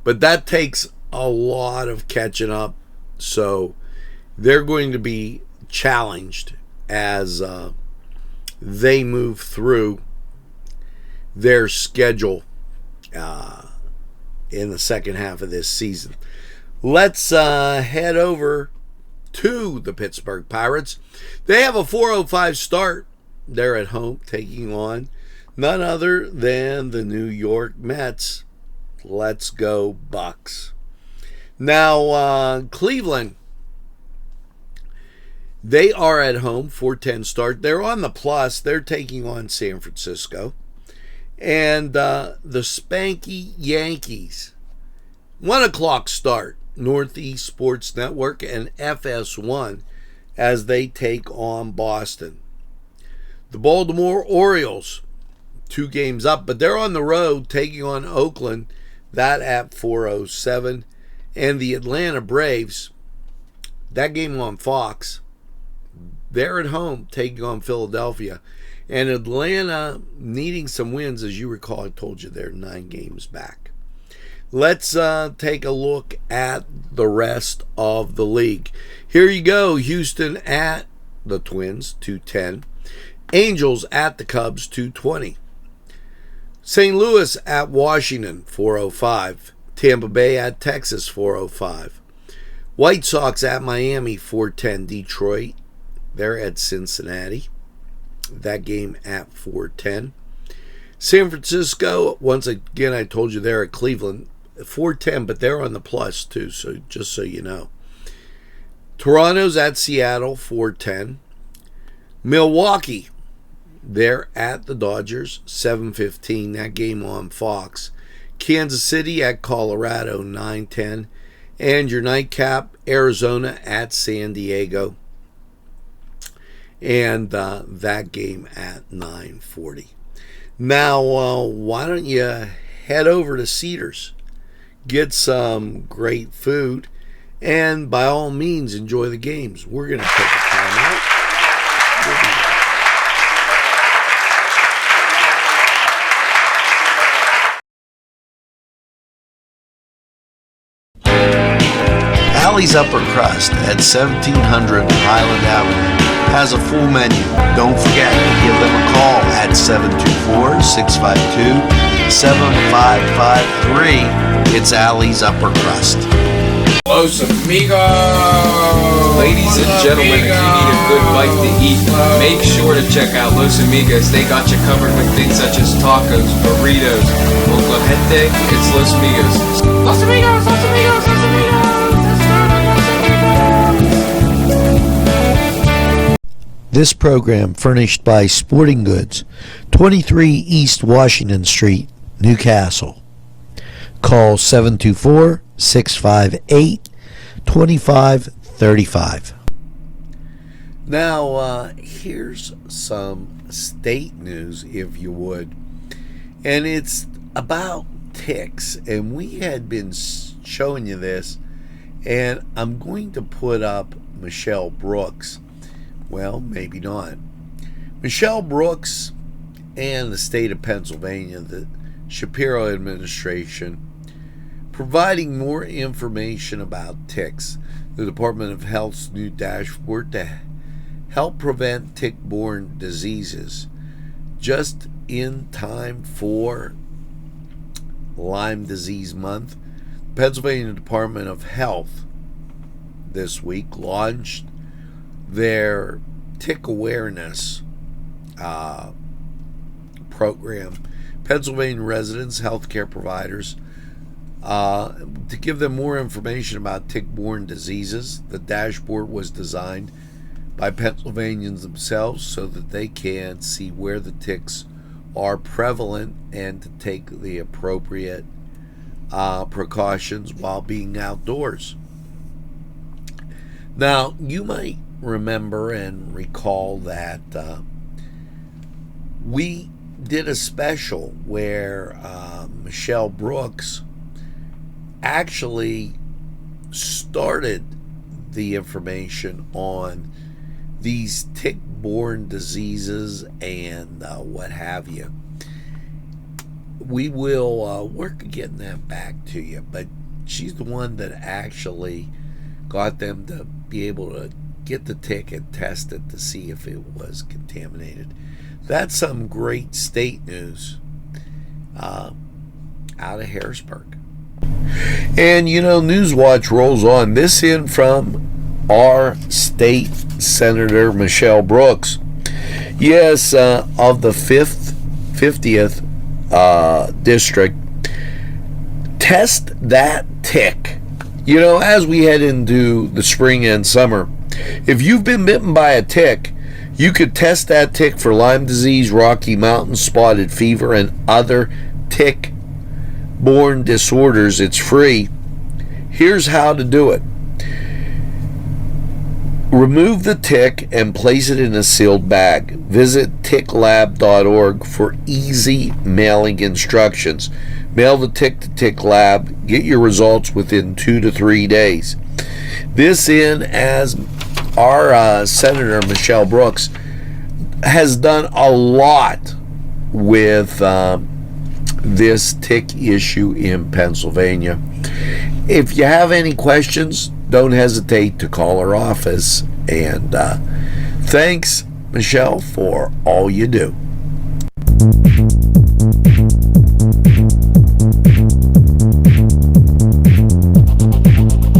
But that takes a lot of catching up. So they're going to be challenged as they move through their schedule in the second half of this season. Let's head over to the Pittsburgh Pirates. They have a 4:05 start. They're at home taking on none other than the New York Mets. Let's go Bucks. Now, Cleveland, they are at home, 4:10 start. They're on the plus. They're taking on San Francisco. And the Spanky Yankees, 1 o'clock start. Northeast Sports Network and FS1 as they take on Boston. The Baltimore Orioles, 2 games up, but they're on the road taking on Oakland, that at 4:07. And the Atlanta Braves, that game on Fox, they're at home taking on Philadelphia. And Atlanta needing some wins, as you recall, I told you they're 9 games back. Let's take a look at the rest of the league. Here you go. Houston at the Twins, 2:10. Angels at the Cubs, 2:20. St. Louis at Washington, 4:05. Tampa Bay at Texas, 4:05. White Sox at Miami, 4:10. Detroit, they're at Cincinnati. That game at 4:10. San Francisco, once again, I told you they're at Cleveland, 4:10, but they're on the plus too, so just so you know. Toronto's at Seattle, 4:10. Milwaukee, they're at the Dodgers, 7:15. That game on Fox. Kansas City at Colorado, 9:10. And your nightcap, Arizona at San Diego. And that game at 9:40. Now, why don't you head over to Cedars, get some great food, and by all means, enjoy the games. We're going to take a time out. Allie's Upper Crust at 1700 Highland Avenue has a full menu. Don't forget to give them a call at 724-652 Nctv45 It's Allie's Upper Crust. Los Amigos! Ladies and gentlemen, if you need a good bite to eat, make sure to check out Los Amigos. They got you covered with things such as tacos, burritos, moclajete. It's Los Amigos. Los Amigos! Los Amigos! Los Amigos! This program furnished by Sporting Goods, 23 East Washington Street, Newcastle. Call 724-658-2535. Now, here's some state news, if you would. And it's about ticks. And we had been showing you this. And I'm going to put up Michelle Brooks. Well, maybe not. Michelle Brooks and the state of Pennsylvania, the Shapiro administration, providing more information about ticks. The Department of Health's new dashboard to help prevent tick-borne diseases, just in time for Lyme Disease Month. Pennsylvania Department of Health this week launched their tick awareness program. Pennsylvania residents, healthcare providers, to give them more information about tick-borne diseases. The dashboard was designed by Pennsylvanians themselves so that they can see where the ticks are prevalent and to take the appropriate precautions while being outdoors. Now, you might remember and recall that we did a special where Michelle Brooks actually started the information on these tick-borne diseases and what have you. We will work at getting that back to you, but she's the one that actually got them to be able to get the tick and test it to see if it was contaminated. That's some great state news out of Harrisburg. And you know, Newswatch rolls on. This in from our state senator Michelle Brooks. Yes, of the 50th district, test that tick. You know, as we head into the spring and summer, if you've been bitten by a tick, you could test that tick for Lyme disease, Rocky Mountain spotted fever, and other tick-borne disorders. It's free. Here's how to do it. Remove the tick and place it in a sealed bag. Visit ticklab.org for easy mailing instructions. Mail the tick to Tick Lab. Get your results within 2 to 3 days. This in as our Senator Michelle Brooks has done a lot with this tick issue in Pennsylvania. If you have any questions, don't hesitate to call our office. And thanks, Michelle, for all you do.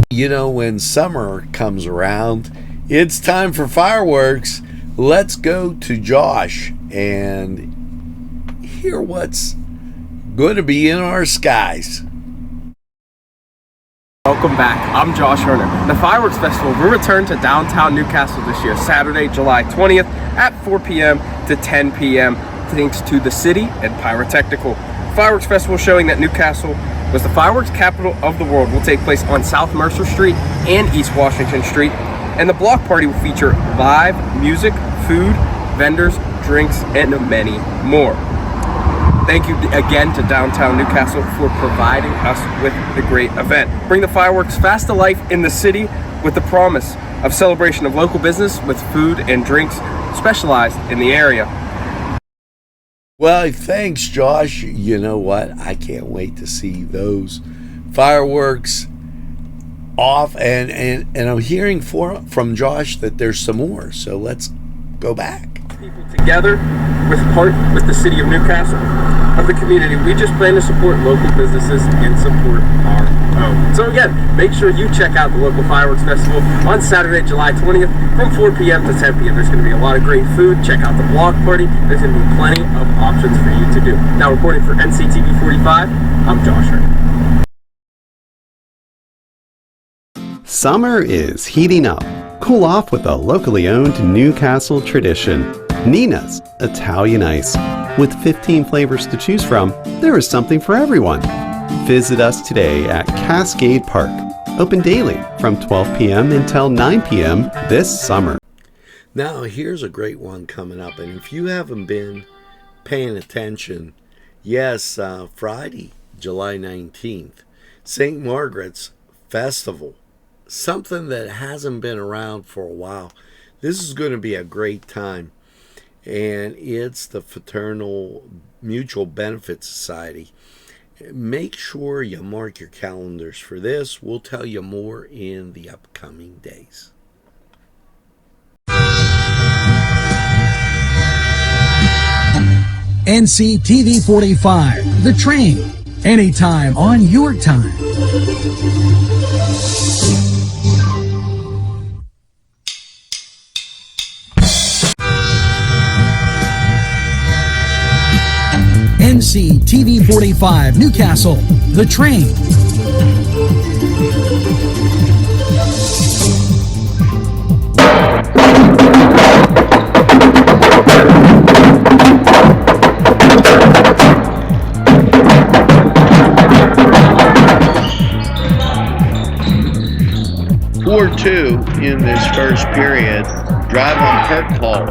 You know, when summer comes around, it's time for fireworks. Let's go to Josh and hear what's going to be in our skies. Welcome back. I'm Josh Herner. The Fireworks Festival will return to downtown Newcastle this year, Saturday, July 20th at 4 p.m. to 10 p.m. thanks to the city and Pyrotechnical. Fireworks Festival showing that Newcastle was the fireworks capital of the world will take place on South Mercer Street and East Washington Street. And the block party will feature live music, food, vendors, drinks, and many more. Thank you again to Downtown Newcastle for providing us with the great event. Bring the fireworks fast to life in the city with the promise of celebration of local business with food and drinks specialized in the area. Well, thanks, Josh. You know what? I can't wait to see those fireworks off. And I'm hearing from Josh that there's some more. So let's go back. People together with heart with the city of Newcastle. A the community. We just plan to support local businesses and support our own. So again, make sure you check out the local fireworks festival on Saturday, July 20th from 4 p.m. to 10 p.m. There's going to be a lot of great food. Check out the block party. There's going to be plenty of options for you to do. Now reporting for NCTV45, I'm Josh Hurd. Summer is heating up. Cool off with a locally owned Newcastle tradition, Nina's Italian Ice. With 15 flavors to choose from, there is something for everyone. Visit us today at Cascade Park. Open daily from 12 p.m. until 9 p.m. this summer. Now, here's a great one coming up. And if you haven't been paying attention, yes, Friday, July 19th, St. Margaret's Festival. Something that hasn't been around for a while. This is going to be a great time. And it's the Fraternal Mutual Benefit Society. Make sure you mark your calendars for this. We'll tell you more in the upcoming days. NCTV45, The Train, anytime on your time. NCTV45 Newcastle, The Train. Two in this first period. Drive on Kirk Hall.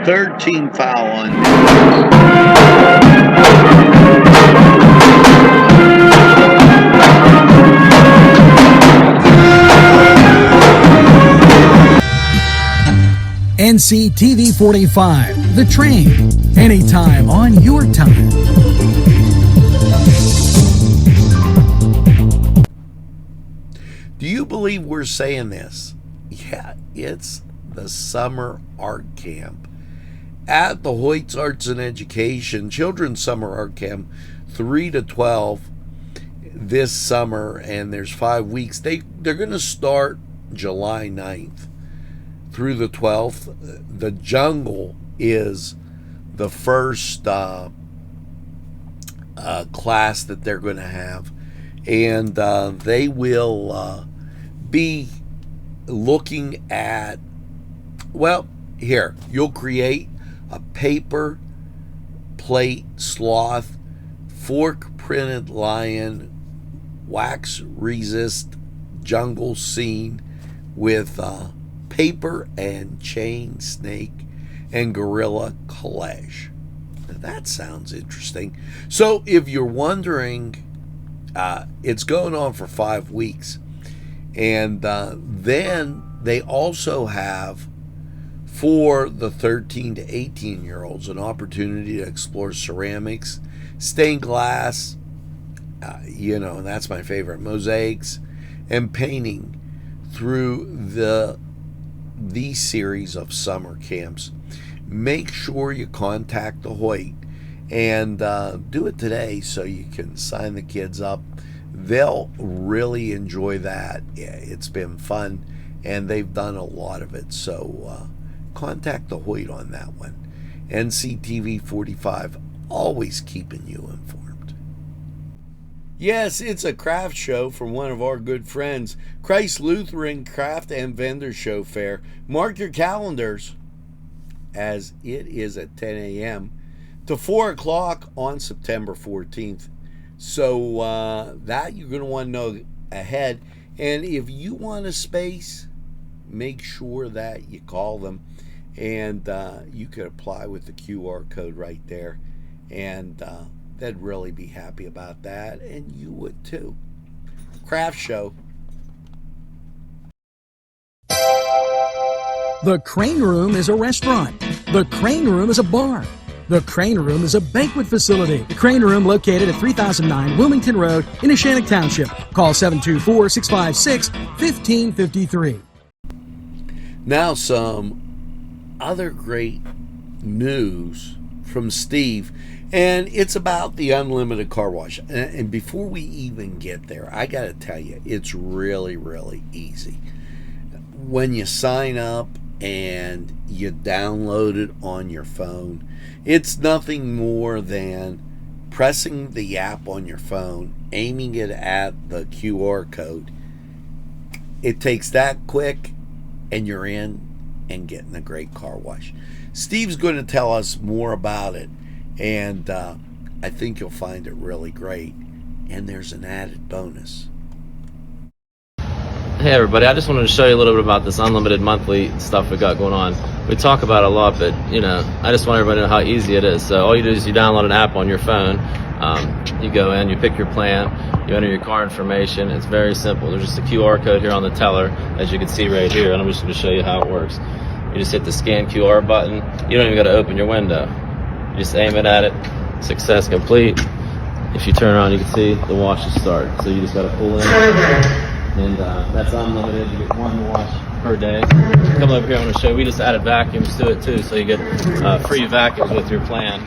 Third team foul on. NCTV45, The Train, anytime on your time. Do you believe we're saying this? Yeah, it's the summer art camp at the Hoyt's Arts and Education Children's Summer Art Camp, 3 to 12 this summer, and there's 5 weeks. They're going to start July 9th through the 12th. The Jungle is the first class that they're going to have, and they will be looking at, well, here, you'll create a paper plate sloth, fork printed lion, wax resist jungle scene with paper and chain snake and gorilla collage. Now that sounds interesting. So if you're wondering, it's going on for 5 weeks. And then they also have, for the 13 to 18 year olds, an opportunity to explore ceramics, stained glass, and that's my favorite, mosaics, and painting through the series of summer camps. Make sure you contact the Hoyt and do it today so you can sign the kids up. They'll really enjoy that. It's been fun, and they've done a lot of it. So contact the Hoyt on that one. NCTV45, always keeping you informed. Yes, it's a craft show from one of our good friends, Christ Lutheran Craft and Vendor Show Fair. Mark your calendars, as it is at 10 a.m. to 4 o'clock on September 14th. So that you're going to want to know ahead. And if you want a space, make sure that you call them. And you could apply with the QR code right there. And they'd really be happy about that. And you would too. Craft show. The Crane Room is a restaurant. The Crane Room is a bar. The Crane Room is a banquet facility. The Crane Room located at 3009 Wilmington Road in Neshannock Township. Call 724-656-1553. Now some other great news from Steve, and it's about the unlimited car wash. And before we even get there, I got to tell you, it's really, really easy. When you sign up and you download it on your phone, it's nothing more than pressing the app on your phone, aiming it at the QR code. It takes that quick, and you're in and getting a great car wash. Steve's going to tell us more about it, and I think you'll find it really great. And there's an added bonus. Hey everybody, I just wanted to show you a little bit about this unlimited monthly stuff we got going on. We talk about it a lot, but I just want everybody to know how easy it is. So all you do is you download an app on your phone, you go in, you pick your plan, you enter your car information. It's very simple. There's just a QR code here on the teller, as you can see right here, and I'm just going to show you how it works. You just hit the scan QR button. You don't even got to open your window. You just aim it at it. Success complete. If you turn around, you can see the wash is started. So you just got to pull in. And that's unlimited. You get one wash per day. Come over here, I'm going to show you. We just added vacuums to it too, so you get free vacuums with your plan.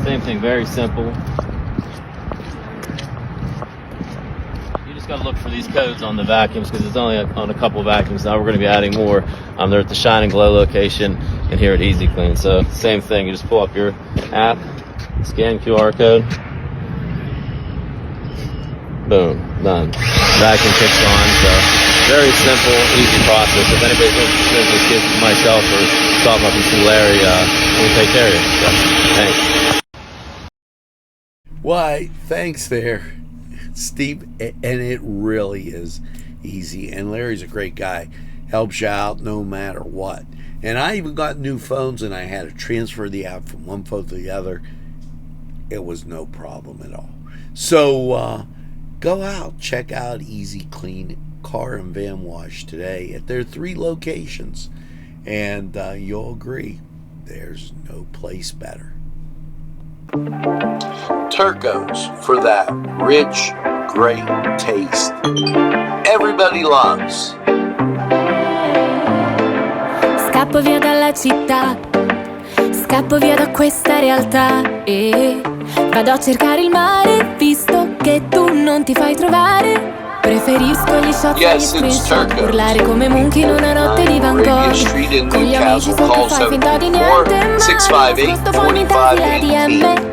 Same thing, very simple. You just got to look for these codes on the vacuums because it's only on a couple of vacuums. Now we're going to be adding more. They're at the Shine and Glow location and here at Easy Clean. So same thing. You just pull up your app, scan QR code. Boom, done. Vacuum kicks on, so very simple, easy process. If anybody's interested, just give myself or stop up and see Larry, we'll take care of you. So, thanks. Why, thanks there, Steve. And it really is easy. And Larry's a great guy. Helps you out no matter what. And I even got new phones, and I had to transfer the app from one phone to the other. It was no problem at all. So, go out, check out Easy Clean Car and Van Wash today at their 3 locations, and you'll agree there's no place better. Turco's for that rich, great taste everybody loves. Scappo via dalla città, scappo via da questa realtà e vado a cercare il mare, visto che tu non ti fai trovare. Preferisco gli shot e gli screenshot, urlare come Munch in una notte di Van Gogh. Con gli amici sotto fai finta di niente, ma nascosto poi mi tagli la DM.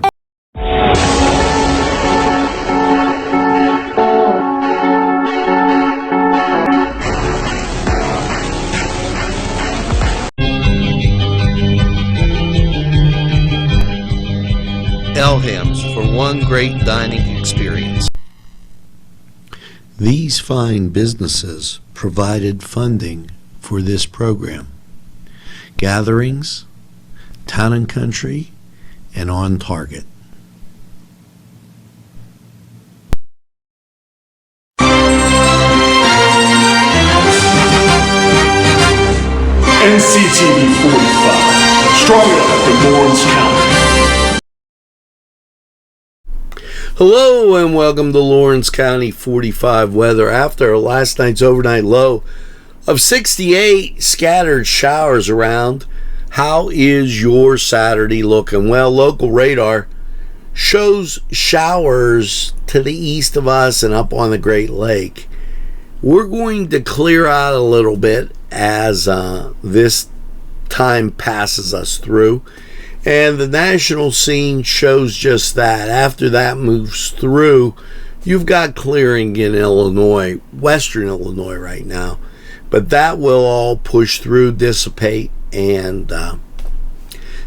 Elham's for one great dining experience. These fine businesses provided funding for this program. Gatherings, Town and Country, and On Target. Nctv45, strong enough for Lawrence County. Hello and welcome to Lawrence County 45 weather. After last night's overnight low of 68, scattered showers around. How is your Saturday looking? Well, local radar shows showers to the east of us and up on the Great Lake. We're going to clear out a little bit as this time passes us through. And the national scene shows just that. After that moves through, you've got clearing in Illinois, western Illinois right now. But that will all push through, dissipate, and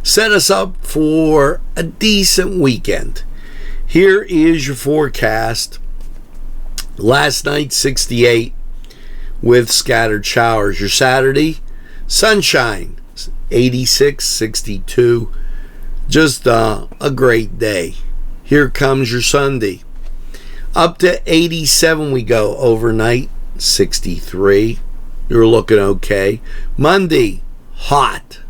set us up for a decent weekend. Here is your forecast. Last night, 68 with scattered showers. Your Saturday, sunshine, 86, 62. Just a great day. Here comes your Sunday. Up to 87 we go overnight, 63. You're looking okay. Monday, hot,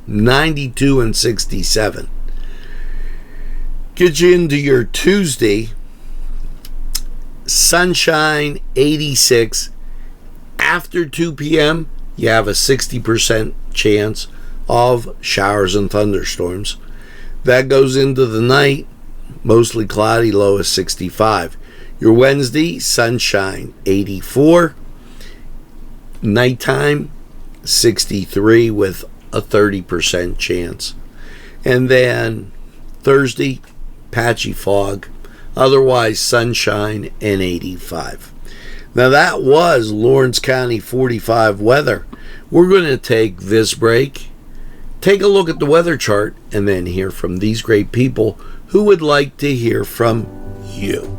92 and 67. Get you into your Tuesday, sunshine, 86. After 2 p.m., you have a 60% chance of showers and thunderstorms. That goes into the night, mostly cloudy, low is 65. Your Wednesday, sunshine, 84. Nighttime, 63 with a 30% chance. And then Thursday, patchy fog, otherwise sunshine and 85. Now that was Lawrence County 45 weather. We're going to take this break, take a look at the weather chart, and then hear from these great people who would like to hear from you.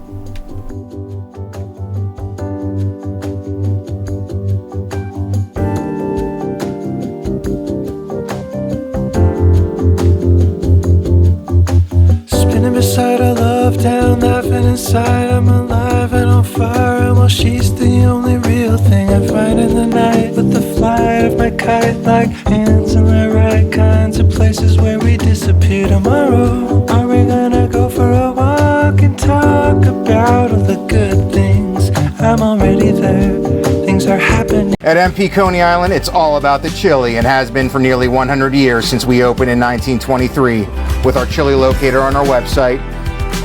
Beside our love town, laughing inside, I'm alive and on fire. And while she's the only real thing I find in the night, with the flight of my kite, like hands in the right kinds of places where we disappear tomorrow. Are we gonna go for a walk and talk about all the good things? I'm already there, things are happening. At MP Coney Island, it's all about the chili and has been for nearly 100 years since we opened in 1923 with our chili locator on our website.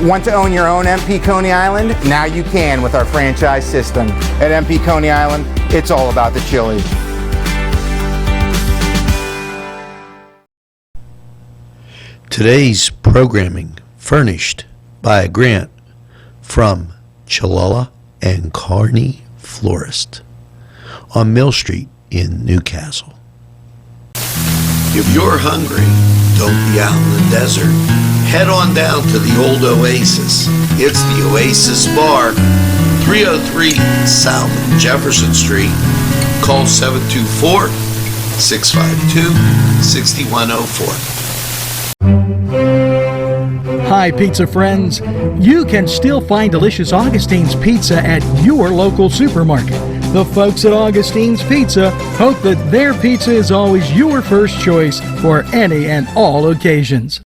Want to own your own MP Coney Island? Now you can with our franchise system. At MP Coney Island, it's all about the chili. Today's programming furnished by a grant from Chalala and Carney Florist on Mill Street in Newcastle. If you're hungry, don't be out in the desert. Head on down to the old Oasis. It's the Oasis Bar, 303 South Jefferson Street. Call 724-652-6104. Hi, pizza friends. You can still find delicious Augustine's Pizza at your local supermarket. The folks at Augustine's Pizza hope that their pizza is always your first choice for any and all occasions.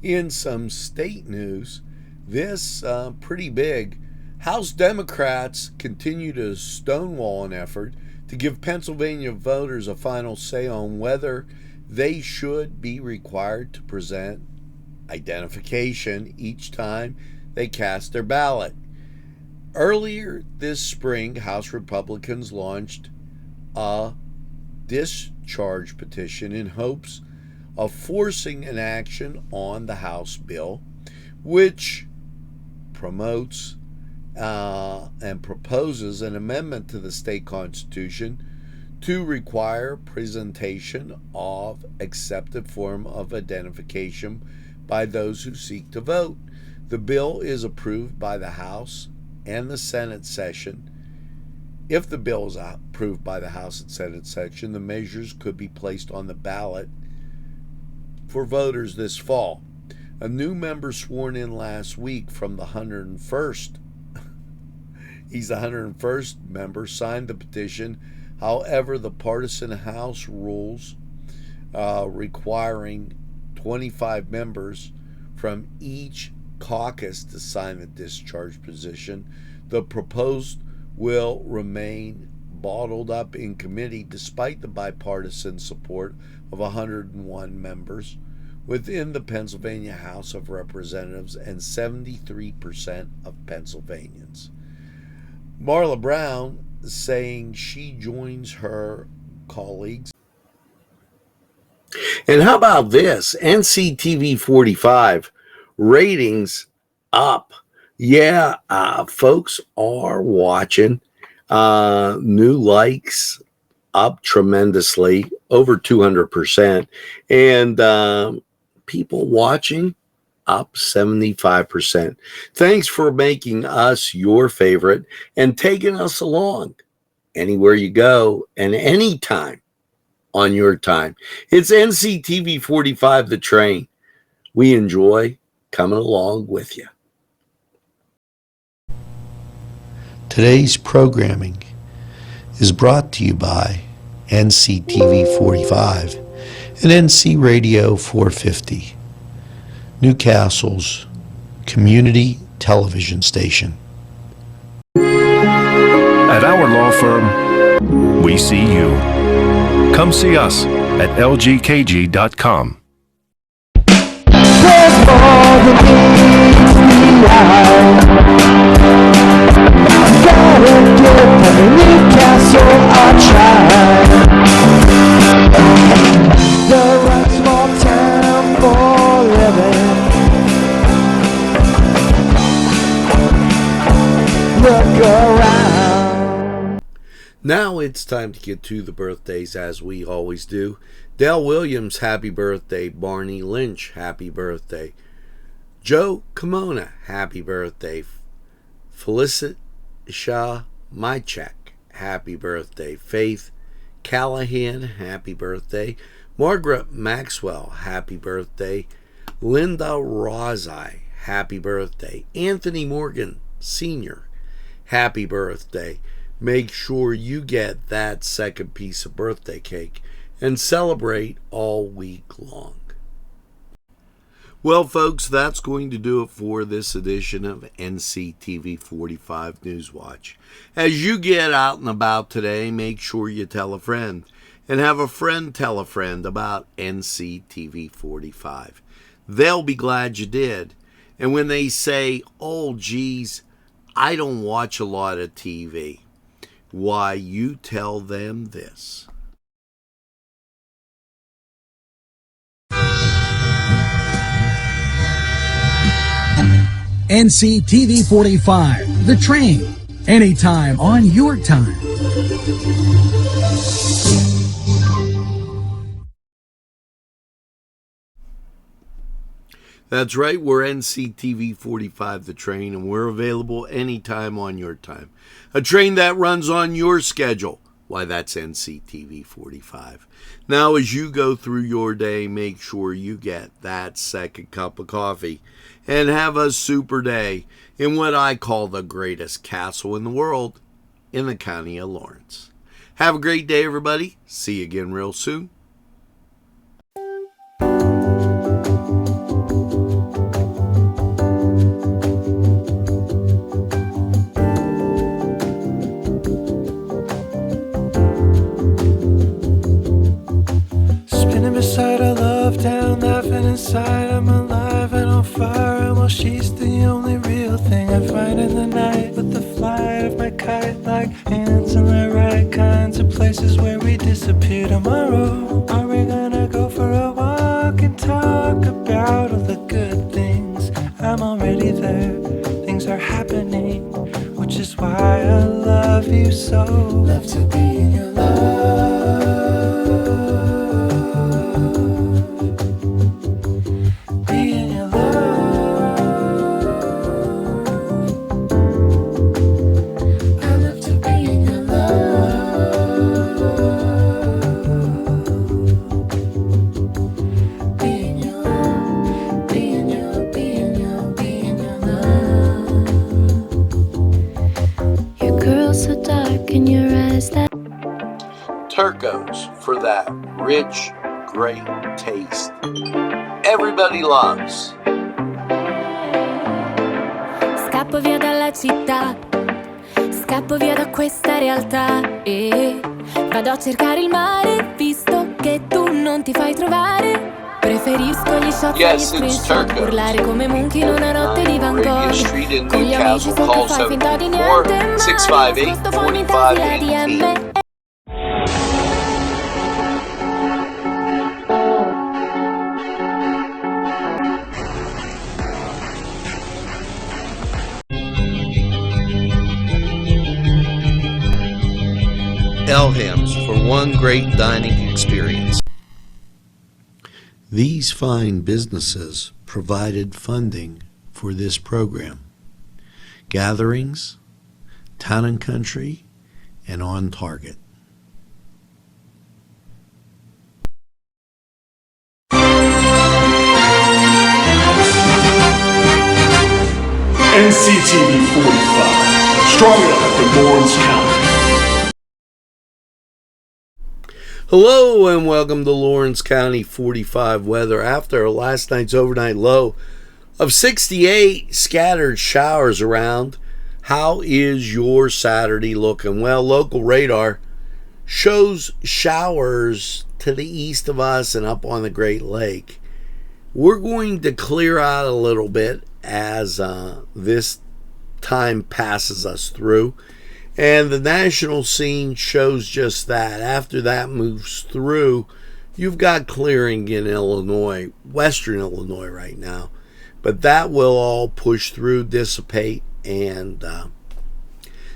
In some state news, this pretty big. House Democrats continue to stonewall an effort to give Pennsylvania voters a final say on whether they should be required to present identification each time they cast their ballot. Earlier this spring, House Republicans launched a discharge petition in hopes of forcing an action on the House bill, which promotes and proposes an amendment to the state constitution to require presentation of accepted form of identification by those who seek to vote. The bill is approved by the House and the Senate session. If the bill is approved by the House and Senate session, the measures could be placed on the ballot for voters this fall. A new member sworn in last week from the 101st, he's the 101st member, signed the petition. However, the partisan House rules requiring 25 members from each caucus to sign the discharge petition. The proposed will remain bottled up in committee despite the bipartisan support of 101 members within the Pennsylvania House of Representatives and 73% of Pennsylvanians. Marla Brown saying she joins her colleagues. And how about this? Nctv45 ratings up. Yeah, folks are watching. New likes up tremendously, over 200%. And people watching up 75%. Thanks for making us your favorite and taking us along anywhere you go and anytime on your time. It's NCTV45 The Train. We enjoy coming along with you. Today's programming is brought to you by NCTV45 and NC Radio 450, Newcastle's community television station. At our law firm, we see you. Come see us at lgkg.com. There's more than meets the eye. Gotta give Newcastle a try. The right small town for living. Look around. Now it's time to get to the birthdays as we always do. Dale Williams, happy birthday. Barney Lynch, happy birthday. Joe Kimona, happy birthday. Felicia Mychek, happy birthday. Faith Callahan, happy birthday. Margaret Maxwell, happy birthday. Linda Rozai, happy birthday. Anthony Morgan, Sr., happy birthday. Make sure you get that second piece of birthday cake and celebrate all week long. Well, folks, that's going to do it for this edition of NCTV45 Newswatch. As you get out and about today, make sure you tell a friend and have a friend tell a friend about NCTV45. They'll be glad you did. And when they say, oh, geez, I don't watch a lot of TV, why, you tell them this. NCTV45, The Train, anytime on your time. That's right, we're NCTV45 The Train, and we're available anytime on your time. A train that runs on your schedule. Why, that's NCTV45. Now, as you go through your day, make sure you get that second cup of coffee and have a super day in what I call the greatest castle in the world, in the county of Lawrence. Have a great day, everybody. See you again real soon. Beside a love town, laughing inside, I'm alive and on fire. And while she's the only real thing I find in the night, with the flight of my kite, like hands in the right kinds of places where we disappear tomorrow. Are we gonna go for a walk and talk about all the good things? I'm already there, things are happening, which is why I love you so. Love to be in your love. Turco's for that rich, great taste everybody loves. Scappo via dalla città, scappo via da questa realtà e vado a cercare il mare, visto che tu non ti fai trovare. Preferisco gli shot e gli screenshot, urlare come Monkey in una notte di Van Gogh. Con gli amici sotto fai finta di niente, ma nascosto poi mi tagli la DM. Elham's for one great dining experience. These fine businesses provided funding for this program. Gatherings, Town and Country, and On Target. NCTV45, strong enough for Lawrence County. Hello and welcome to Lawrence County 45 weather. After last night's overnight low of 68, scattered showers around. How is your Saturday looking? Well, local radar shows showers to the east of us and up on the Great Lake. We're going to clear out a little bit as this time passes us through. And the national scene shows just that. After that moves through, you've got clearing in Illinois, western Illinois right now. But that will all push through, dissipate, and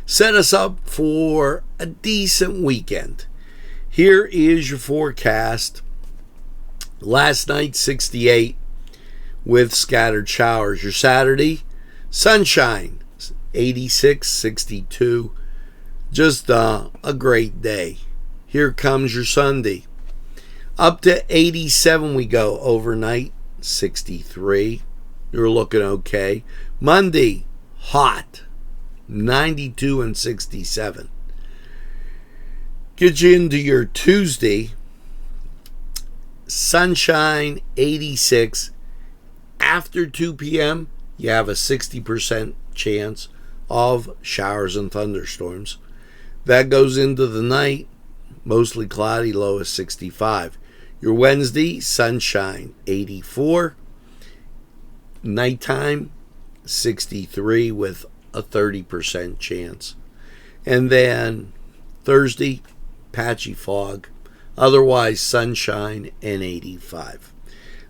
set us up for a decent weekend. Here is your forecast. Last night, 68 with scattered showers. Your Saturday, sunshine, 86, 62. Just a great day. Here comes your Sunday. Up to 87 we go overnight, 63. You're looking okay. Monday, hot, 92 and 67. Get you into your Tuesday, sunshine, 86. After 2 p.m., you have a 60% chance of showers and thunderstorms. That goes into the night, mostly cloudy, low is 65. Your Wednesday, sunshine, 84. Nighttime, 63 with a 30% chance. And then Thursday, patchy fog. Otherwise, sunshine and 85.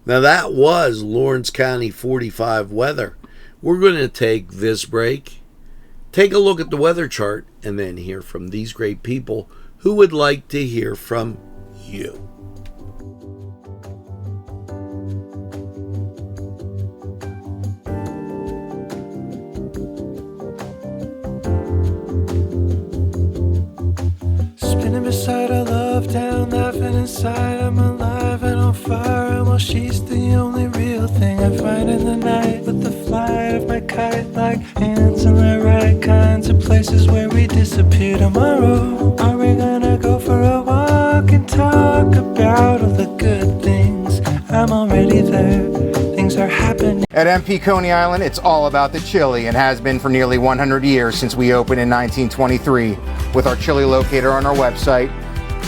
Now that was Lawrence County 45 weather. We're going to take this break, take a look at the weather chart, and then hear from these great people who would like to hear from you. Spinning beside a love town, laughing inside. I'm alive and on fire, and well, she's the only real thing I find in the night. With the flight of my kite, like hands on the right kinds of places where we disappear tomorrow. Are we gonna go for a walk and talk about all the good things? I'm already there. Things are happening. At MP Coney Island, it's all about the chili and has been for nearly 100 years since we opened in 1923. With our chili locator on our website.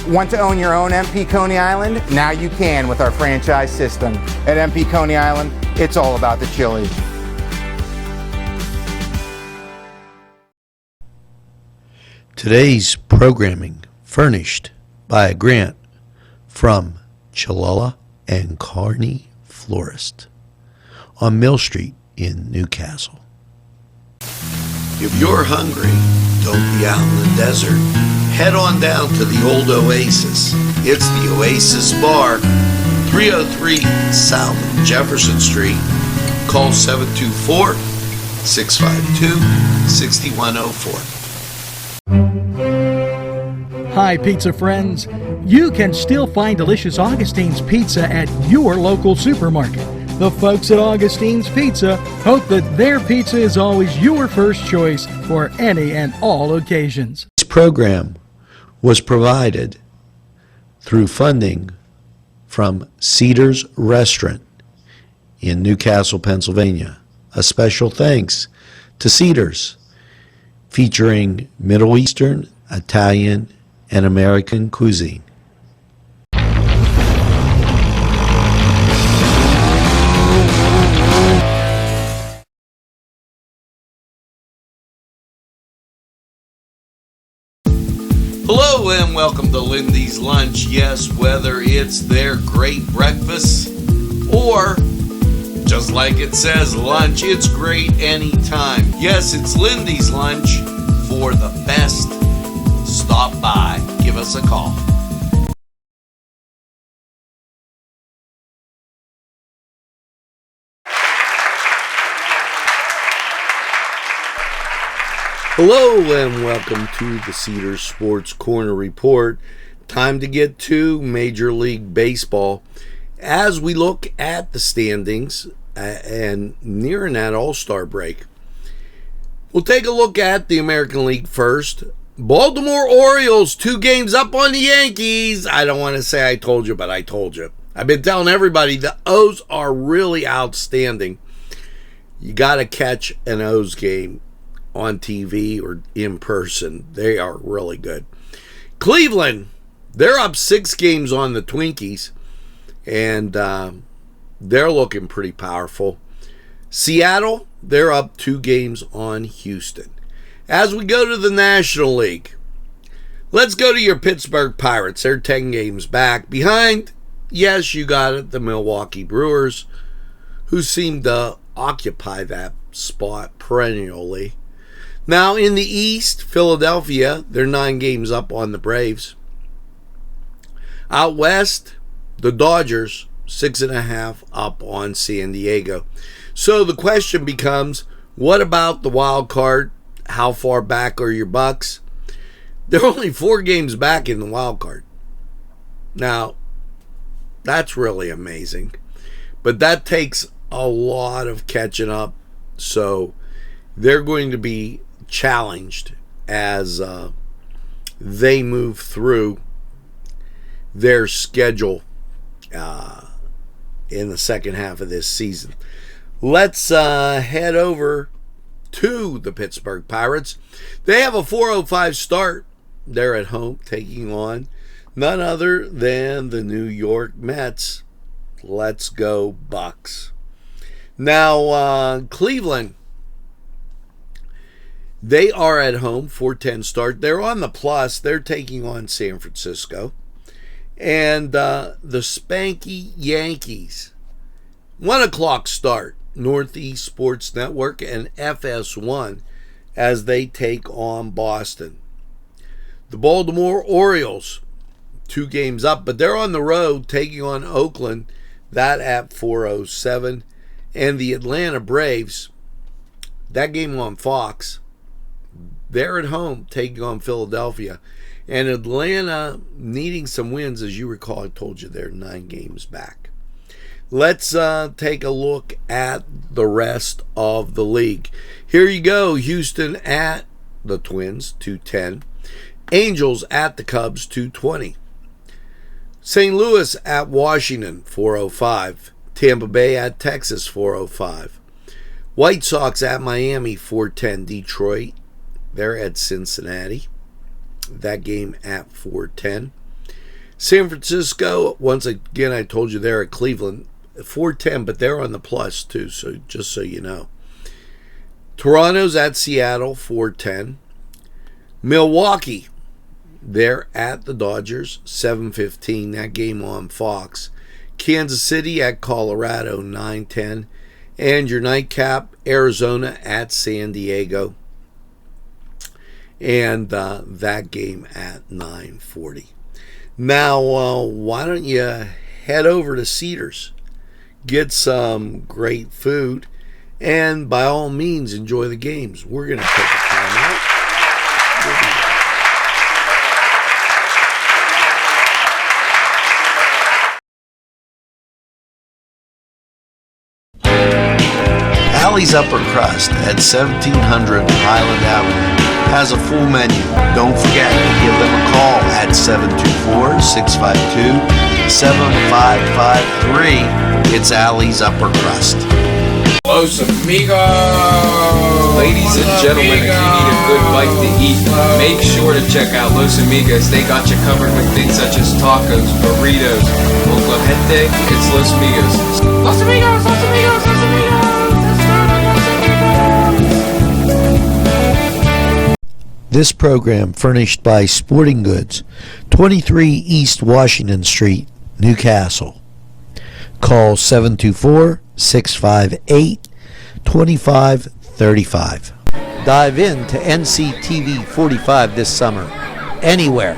Want to own your own MP Coney Island? Now you can with our franchise system. At MP Coney Island, it's all about the chili. Today's programming furnished by a grant from Cholula and Carney Florist on Mill Street in Newcastle. If you're hungry, don't be out in the desert. Head on down to the old Oasis. It's the Oasis Bar, 303 South Jefferson Street. Call 724-652-6104. Hi, pizza friends. You can still find delicious Augustine's Pizza at your local supermarket. The folks at Augustine's Pizza hope that their pizza is always your first choice for any and all occasions. This program was provided through funding from Cedars Restaurant in Newcastle, Pennsylvania. A special thanks to Cedars, featuring Middle Eastern, Italian, and American cuisine. Hello and welcome to Lindy's Lunch. Yes, whether it's their great breakfast or just like it says lunch, it's great anytime. Yes, it's Lindy's Lunch. For the best, stop by. Give us a call. Hello and welcome to the Cedars Sports Corner Report. Time to get to Major League Baseball as we look at the standings and nearing that All-Star break. We'll take a look at the American League first. Baltimore Orioles 2 games up on the Yankees. I don't want to say I told you, but I told you. I've been telling everybody the O's are really outstanding. You got to catch an O's game on TV or in person. They are really good. Cleveland, they're up 6 games on the Twinkies, and they're looking pretty powerful. Seattle, they're up 2 games on Houston. As we go to the National League, let's go to your Pittsburgh Pirates. They're 10 games back. Behind, yes, you got it, the Milwaukee Brewers, who seem to occupy that spot perennially. Now, in the East, Philadelphia, they're 9 games up on the Braves. Out West, the Dodgers, 6.5 up on San Diego. So the question becomes, what about the wild card? How far back are your Bucks? They're only 4 games back in the wild card. Now, that's really amazing. But that takes a lot of catching up. So they're going to be challenged as they move through their schedule in the second half of this season. Let's head over to the Pittsburgh Pirates. They have a 4:05 start. They're at home taking on none other than the New York Mets. Let's go Bucks. Now, Cleveland, they are at home, 4:10 start. They're on the plus. They're taking on San Francisco. And the Spanky Yankees, 1 o'clock start. Northeast Sports Network and FS1 as they take on Boston. The Baltimore Orioles, 2 games up, but they're on the road taking on Oakland, that at 4:07. And the Atlanta Braves, that game on Fox, they're at home taking on Philadelphia. And Atlanta needing some wins, as you recall, I told you they're 9 games back. Let's take a look at the rest of the league. Here you go. Houston at the Twins, 2:10. Angels at the Cubs, 2:20. St. Louis at Washington, 4:05. Tampa Bay at Texas, 4:05. White Sox at Miami, 4:10. Detroit, they're at Cincinnati. That game at 4:10. San Francisco, once again, I told you they're at Cleveland, 4:10, but they're on the plus too, so just so you know. Toronto's at Seattle, 4:10. Milwaukee, they're at the Dodgers, 7:15. That game on Fox. Kansas City at Colorado, 9:10. And your nightcap, Arizona at San Diego. And that game at 9:40. Now, why don't you head over to Cedars, get some great food, and by all means, enjoy the games. We're going to take a time out. Allie's Upper Crust at 1700 Highland Avenue has a full menu. Don't forget to give them a call at 724-652-7553. It's Allie's Upper Crust. Los Amigos! Ladies and gentlemen, if you need a good bite to eat, make sure to check out Los Amigos. They got you covered with things such as tacos, burritos, moclajete. It's Los Amigos. Los Amigos! Los Amigos! Los Amigos! This program furnished by Sporting Goods, 23 East Washington Street, Newcastle. Call 724-658-2535. Dive in to NCTV45 this summer, anywhere.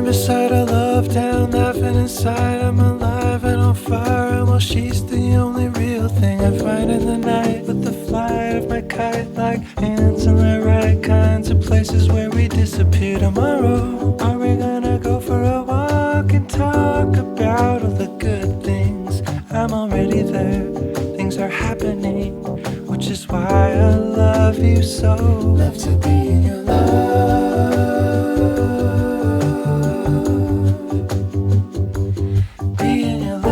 Beside a love town, laughing inside, I'm alive and on fire. And while she's the only real thing I find in the night, with the fly of my kite like hands in the right kinds of places where we disappear tomorrow. Are we gonna go for a walk and talk about all the good things? I'm already there, things are happening, which is why I love you so. Love to be in your love. Be in your love.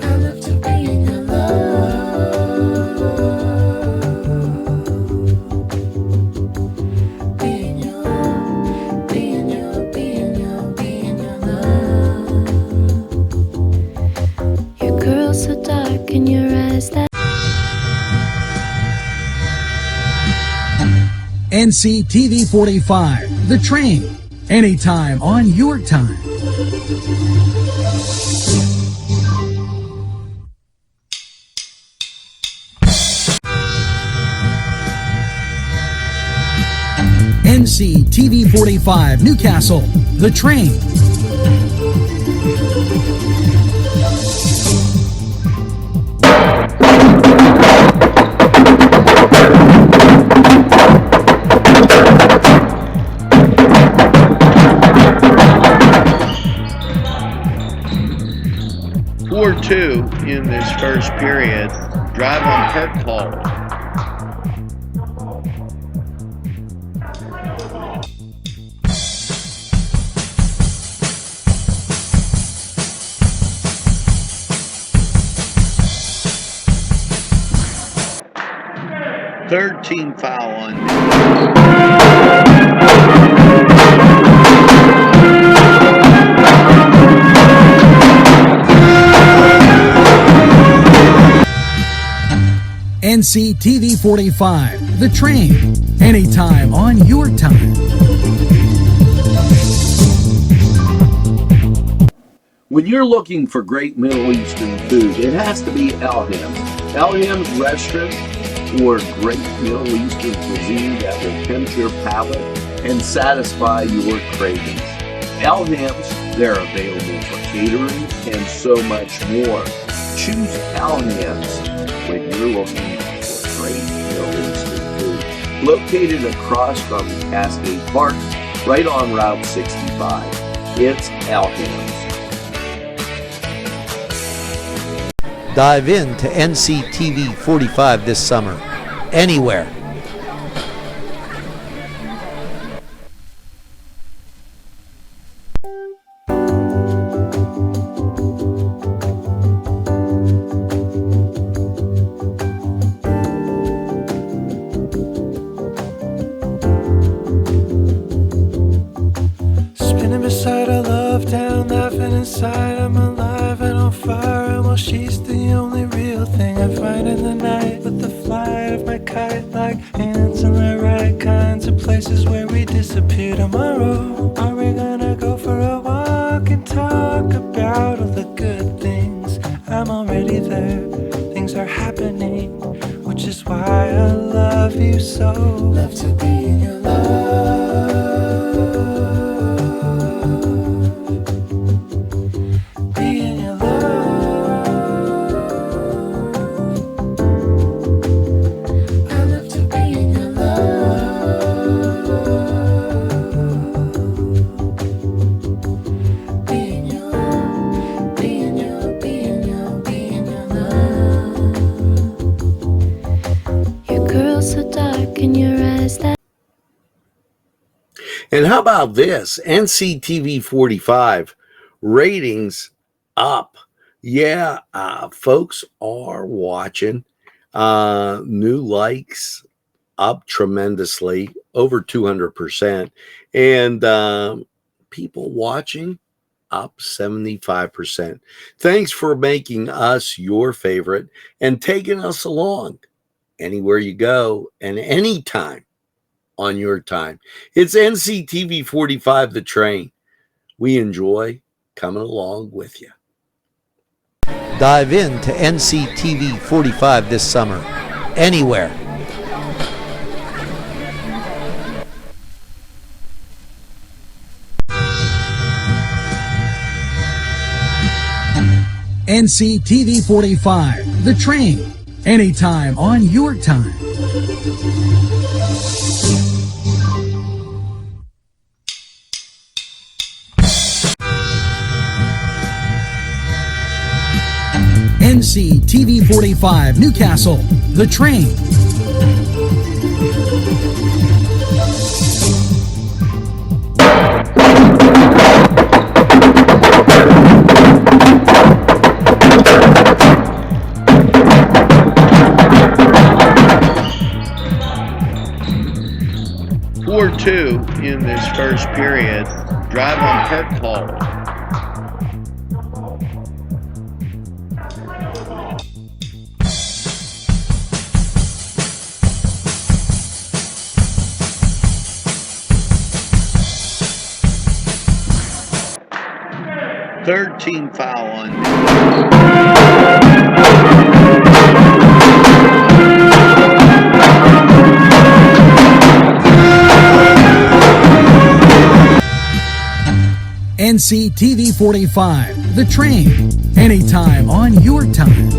I love to be in your love. Be in your, be in your, be in your, be in your love. Your girl's so dark in your eyes that NCTV45, The Train, anytime on your time. NCTV45 Newcastle, The Train. Two in this first period. Drive on Kirk Hall. Third team foul on. NCTV45, The Train, anytime on your time. When you're looking for great Middle Eastern food, it has to be Elham's. Elham's restaurant for great Middle Eastern cuisine that will tempt your palate and satisfy your cravings. Elham's, they're available for catering and so much more. Choose Elham's when you're looking for great Middle Eastern food. Located across from Cascade Park, right on Route 65. It's Elham's. Dive in to NCTV45 this summer, anywhere. Spinning beside her love down, laughing inside. I'm alive and on fire, and while she's the only real thing I find in the night. With the flight of my kite like hands in the right kinds of places where we disappear tomorrow. Are we gonna go for a walk and talk about all the good things? I'm already there, things are happening, which is why I love you so. Love to be in your love. Be in your love. I love to be in your love. Be in your, be in your, be in your, be in your love. your girl's so dark in your eyes that And how about this? NCTV45 ratings up. Yeah, folks are watching. New likes up tremendously, over 200%. And people watching up 75%. Thanks for making us your favorite and taking us along anywhere you go and anytime on your time. It's NCTV45 The Train. We enjoy coming along with you. Dive in to NCTV45 this summer, anywhere. NCTV45, The Train, anytime on your time. NCTV45 Newcastle, The Train. Two in this first period. Drive on Kirk Hall. Third team foul on. NCTV45, The Train, anytime on your time.